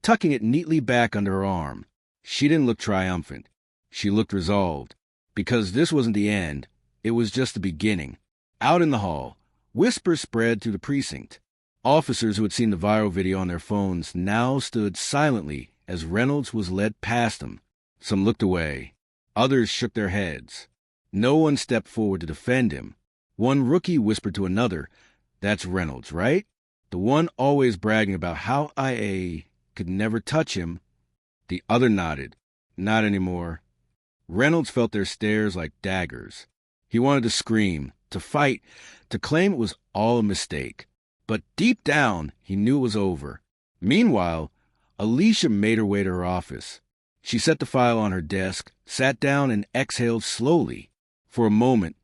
tucking it neatly back under her arm. She didn't look triumphant. She looked resolved, because this wasn't the end. It was just the beginning. Out in the hall, whispers spread through the precinct. Officers who had seen the viral video on their phones now stood silently as Reynolds was led past them. Some looked away. Others shook their heads. No one stepped forward to defend him. One rookie whispered to another, "That's Reynolds, right? The one always bragging about how IA could never touch him." The other nodded. "Not anymore." Reynolds felt their stares like daggers. He wanted to scream, to fight, to claim it was all a mistake. But deep down, he knew it was over. Meanwhile, Alicia made her way to her office. She set the file on her desk, sat down, and exhaled slowly. For a moment,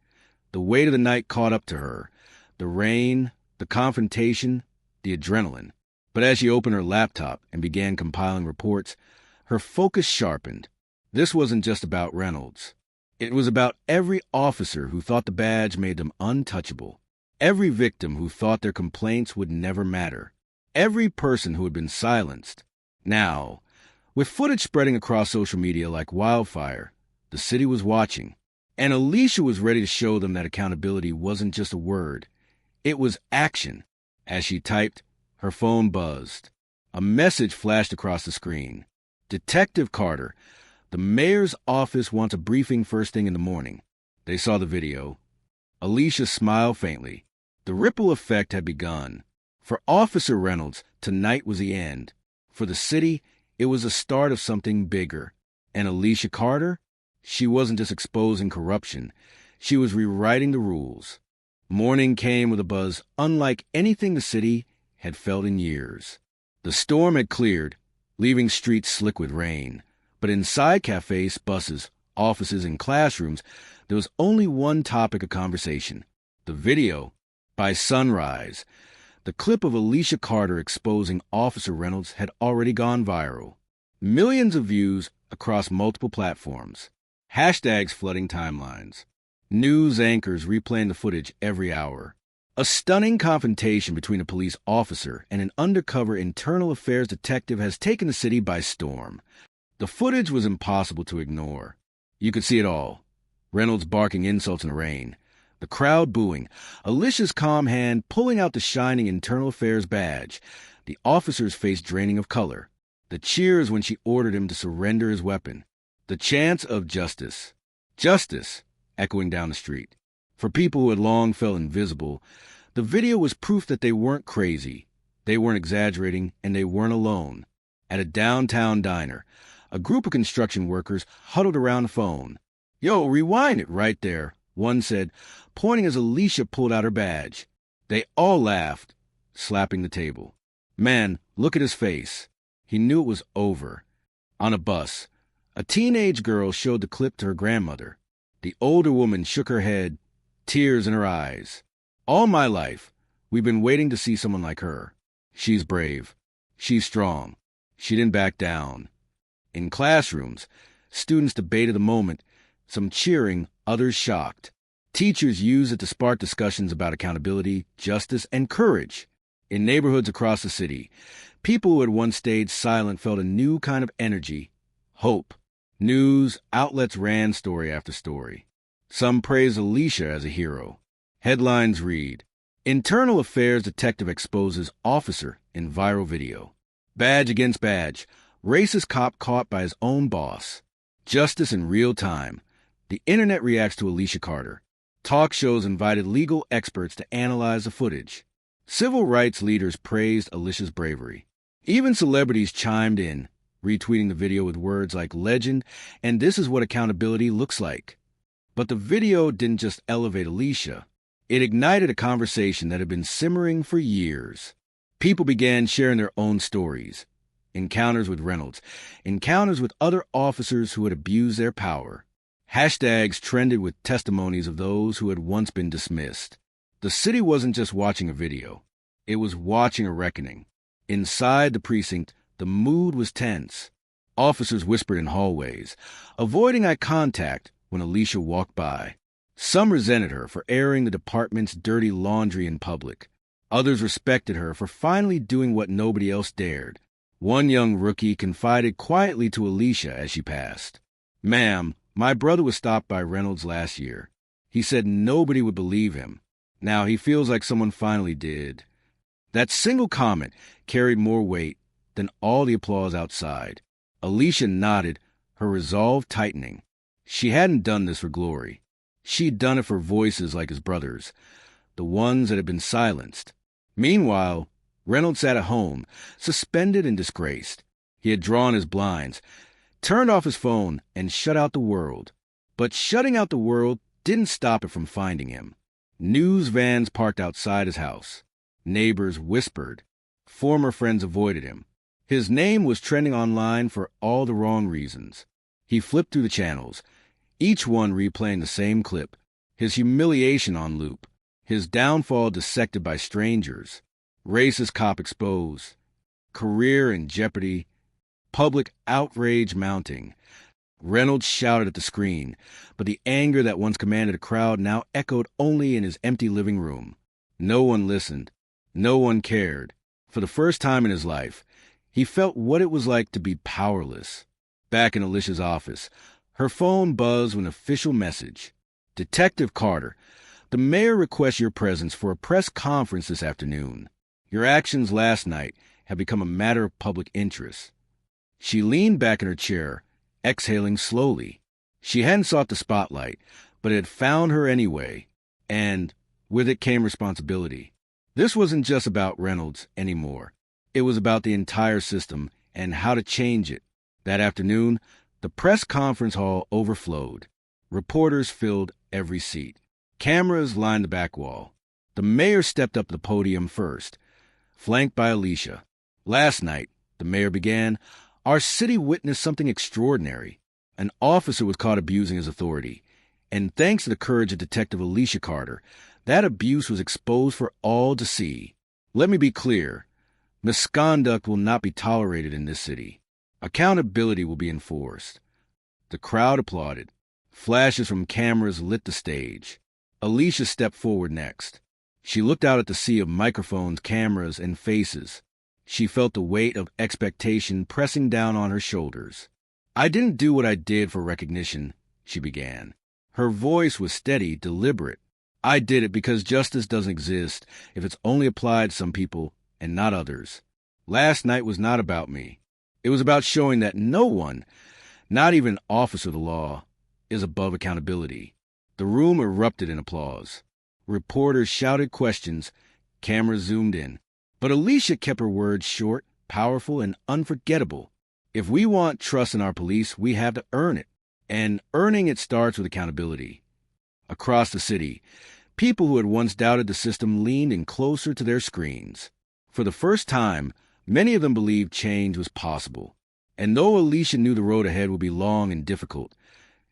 the weight of the night caught up to her. The rain, the confrontation, the adrenaline. But as she opened her laptop and began compiling reports, her focus sharpened. This wasn't just about Reynolds. It was about every officer who thought the badge made them untouchable. Every victim who thought their complaints would never matter. Every person who had been silenced. Now, with footage spreading across social media like wildfire, the city was watching. And Alicia was ready to show them that accountability wasn't just a word. It was action. As she typed, her phone buzzed. A message flashed across the screen. Detective Carter, the mayor's office wants a briefing first thing in the morning. They saw the video. Alicia smiled faintly. The ripple effect had begun. For Officer Reynolds, tonight was the end. For the city, it was the start of something bigger. And Alicia Carter? She wasn't just exposing corruption. She was rewriting the rules. Morning came with a buzz unlike anything the city had felt in years. The storm had cleared, leaving streets slick with rain. But inside cafes, buses, offices, and classrooms, there was only one topic of conversation. The video. By sunrise, the clip of Alicia Carter exposing Officer Reynolds had already gone viral. Millions of views across multiple platforms. Hashtags flooding timelines. News anchors replaying the footage every hour. A stunning confrontation between a police officer and an undercover internal affairs detective has taken the city by storm. The footage was impossible to ignore. You could see it all. Reynolds barking insults in the rain. The crowd booing. Alicia's calm hand pulling out the shining internal affairs badge. The officer's face draining of color. The cheers when she ordered him to surrender his weapon. The chants of justice. Justice, echoing down the street. For people who had long felt invisible, the video was proof that they weren't crazy. They weren't exaggerating, and they weren't alone. At a downtown diner, a group of construction workers huddled around the phone. "Yo, rewind it right there," one said, pointing as Alicia pulled out her badge. They all laughed, slapping the table. Man, look at his face. He knew it was over. On a bus, a teenage girl showed the clip to her grandmother. The older woman shook her head, tears in her eyes. "All my life, we've been waiting to see someone like her. She's brave. She's strong. She didn't back down." In classrooms, students debated the moment, some cheering, others shocked. Teachers used it to spark discussions about accountability, justice, and courage. In neighborhoods across the city, people who had once stayed silent felt a new kind of energy, hope. News outlets ran story after story. Some praised Alicia as a hero. Headlines read, "Internal Affairs Detective Exposes Officer in Viral Video." "Badge against badge. Racist cop caught by his own boss." Justice in real time. The internet reacts to Alicia Carter. Talk shows invited legal experts to analyze the footage. Civil rights leaders praised Alicia's bravery. Even celebrities chimed in, retweeting the video with words like legend and "this is what accountability looks like." But the video didn't just elevate Alicia. It ignited a conversation that had been simmering for years. People began sharing their own stories. Encounters with Reynolds. Encounters with other officers who had abused their power. Hashtags trended with testimonies of those who had once been dismissed. The city wasn't just watching a video. It was watching a reckoning. Inside the precinct, the mood was tense. Officers whispered in hallways, avoiding eye contact when Alicia walked by. Some resented her for airing the department's dirty laundry in public. Others respected her for finally doing what nobody else dared. One young rookie confided quietly to Alicia as she passed. "Ma'am, my brother was stopped by Reynolds last year. He said nobody would believe him. Now he feels like someone finally did." That single comment carried more weight than all the applause outside. Alicia nodded, her resolve tightening. She hadn't done this for glory. She'd done it for voices like his brothers, the ones that had been silenced. Meanwhile, Reynolds sat at home, suspended and disgraced. He had drawn his blinds, turned off his phone, and shut out the world. But shutting out the world didn't stop it from finding him. News vans parked outside his house. Neighbors whispered. Former friends avoided him. His name was trending online for all the wrong reasons. He flipped through the channels, each one replaying the same clip. His humiliation on loop. His downfall dissected by strangers. Racist cop exposed. Career in jeopardy. Public outrage mounting. Reynolds shouted at the screen, but the anger that once commanded a crowd now echoed only in his empty living room. No one listened. No one cared. For the first time in his life, he felt what it was like to be powerless. Back in Alicia's office, her phone buzzed with an official message. Detective Carter, the mayor requests your presence for a press conference this afternoon. Your actions last night have become a matter of public interest. She leaned back in her chair, exhaling slowly. She hadn't sought the spotlight, but it had found her anyway, and with it came responsibility. This wasn't just about Reynolds anymore. It was about the entire system and how to change it. That afternoon, the press conference hall overflowed. Reporters filled every seat. Cameras lined the back wall. The mayor stepped up to the podium first, flanked by Alicia. Last night, the mayor began, our city witnessed something extraordinary. An officer was caught abusing his authority, and thanks to the courage of Detective Alicia Carter, that abuse was exposed for all to see. Let me be clear. Misconduct will not be tolerated in this city. Accountability will be enforced. The crowd applauded. Flashes from cameras lit the stage. Alicia stepped forward next. She looked out at the sea of microphones, cameras, and faces. She felt the weight of expectation pressing down on her shoulders. I didn't do what I did for recognition, she began. Her voice was steady, deliberate. I did it because justice doesn't exist if it's only applied to some people and not others. Last night was not about me. It was about showing that no one, not even an officer of the law, is above accountability. The room erupted in applause. Reporters shouted questions. Cameras zoomed in. But Alicia kept her words short, powerful, and unforgettable. If we want trust in our police, we have to earn it. And earning it starts with accountability. Across the city, people who had once doubted the system leaned in closer to their screens. For the first time, many of them believed change was possible. And though Alicia knew the road ahead would be long and difficult,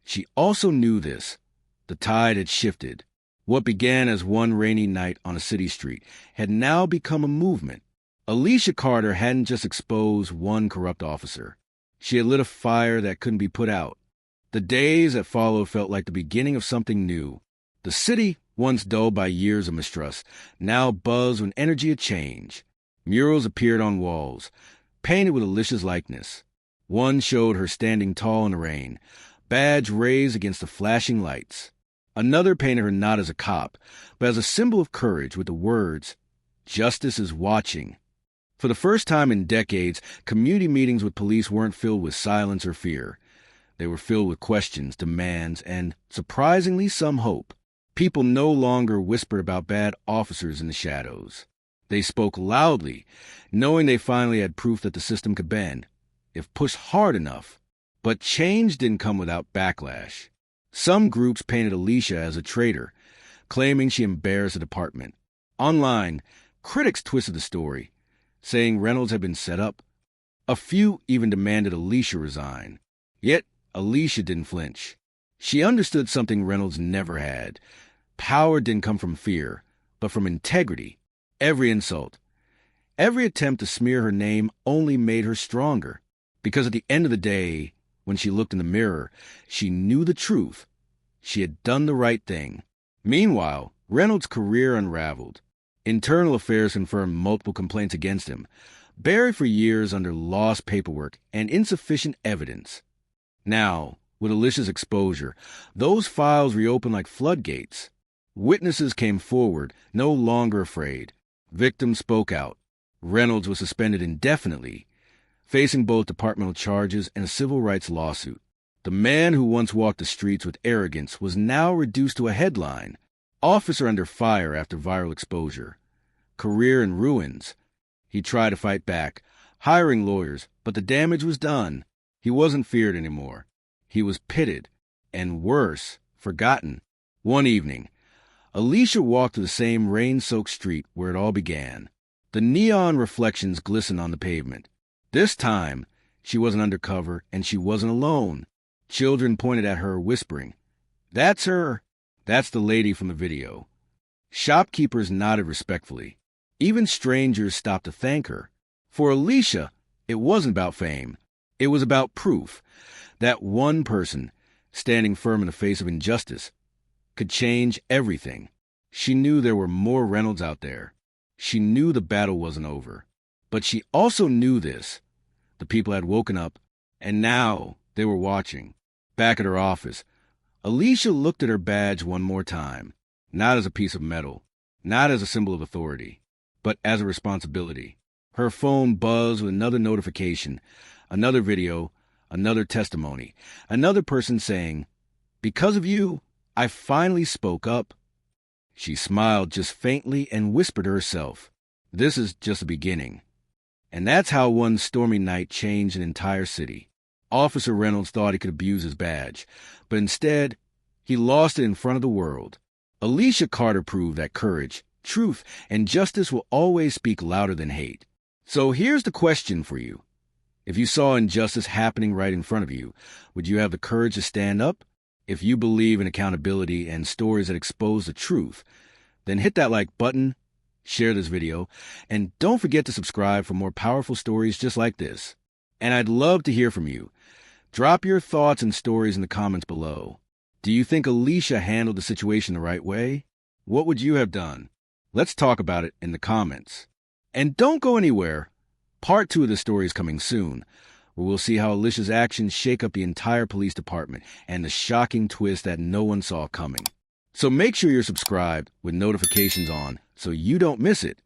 she also knew this. The tide had shifted. What began as one rainy night on a city street had now become a movement. Alicia Carter hadn't just exposed one corrupt officer. She had lit a fire that couldn't be put out. The days that followed felt like the beginning of something new. The city, once dulled by years of mistrust, now buzzed with energy of change. Murals appeared on walls, painted with Alicia's likeness. One showed her standing tall in the rain, badge raised against the flashing lights. Another painted her not as a cop, but as a symbol of courage with the words, "Justice is watching." For the first time in decades, community meetings with police weren't filled with silence or fear. They were filled with questions, demands, and, surprisingly, some hope. People no longer whispered about bad officers in the shadows. They spoke loudly, knowing they finally had proof that the system could bend, if pushed hard enough. But change didn't come without backlash. Some groups painted Alicia as a traitor, claiming she embarrassed the department. Online, critics twisted the story, saying Reynolds had been set up. A few even demanded Alicia resign. Yet, Alicia didn't flinch. She understood something Reynolds never had. Power didn't come from fear, but from integrity. Every insult, every attempt to smear her name only made her stronger. Because at the end of the day, when she looked in the mirror, she knew the truth. She had done the right thing. Meanwhile, Reynolds' career unraveled. Internal affairs confirmed multiple complaints against him, buried for years under lost paperwork and insufficient evidence. Now, with Alicia's exposure, those files reopened like floodgates. Witnesses came forward, no longer afraid. Victims spoke out. Reynolds was suspended indefinitely, facing both departmental charges and a civil rights lawsuit. The man who once walked the streets with arrogance was now reduced to a headline. Officer under fire after viral exposure. Career in ruins. He tried to fight back, hiring lawyers, but the damage was done. He wasn't feared anymore. He was pitted, and worse, forgotten. One evening, Alicia walked to the same rain-soaked street where it all began. The neon reflections glistened on the pavement. This time, she wasn't undercover and she wasn't alone. Children pointed at her, whispering, "That's her. That's the lady from the video." Shopkeepers nodded respectfully. Even strangers stopped to thank her. For Alicia, it wasn't about fame. It was about proof. That one person, standing firm in the face of injustice, could change everything. She knew there were more Reynolds out there. She knew the battle wasn't over. But she also knew this. The people had woken up, and now they were watching. Back at her office, Alicia looked at her badge one more time, not as a piece of metal, not as a symbol of authority, but as a responsibility. Her phone buzzed with another notification, another video, another testimony, another person saying, "Because of you, I finally spoke up." She smiled just faintly and whispered to herself, "This is just the beginning." And that's how one stormy night changed an entire city. Officer Reynolds thought he could abuse his badge, but instead, he lost it in front of the world. Alicia Carter proved that courage, truth, and justice will always speak louder than hate. So here's the question for you. If you saw injustice happening right in front of you, would you have the courage to stand up? If you believe in accountability and stories that expose the truth, then hit that like button, share this video, and don't forget to subscribe for more powerful stories just like this. And I'd love to hear from you. Drop your thoughts and stories in the comments below. Do you think Alicia handled the situation the right way? What would you have done? Let's talk about it in the comments. And don't go anywhere. Part 2 of the story is coming soon, where we'll see how Alicia's actions shake up the entire police department and the shocking twist that no one saw coming. So make sure you're subscribed with notifications on so you don't miss it.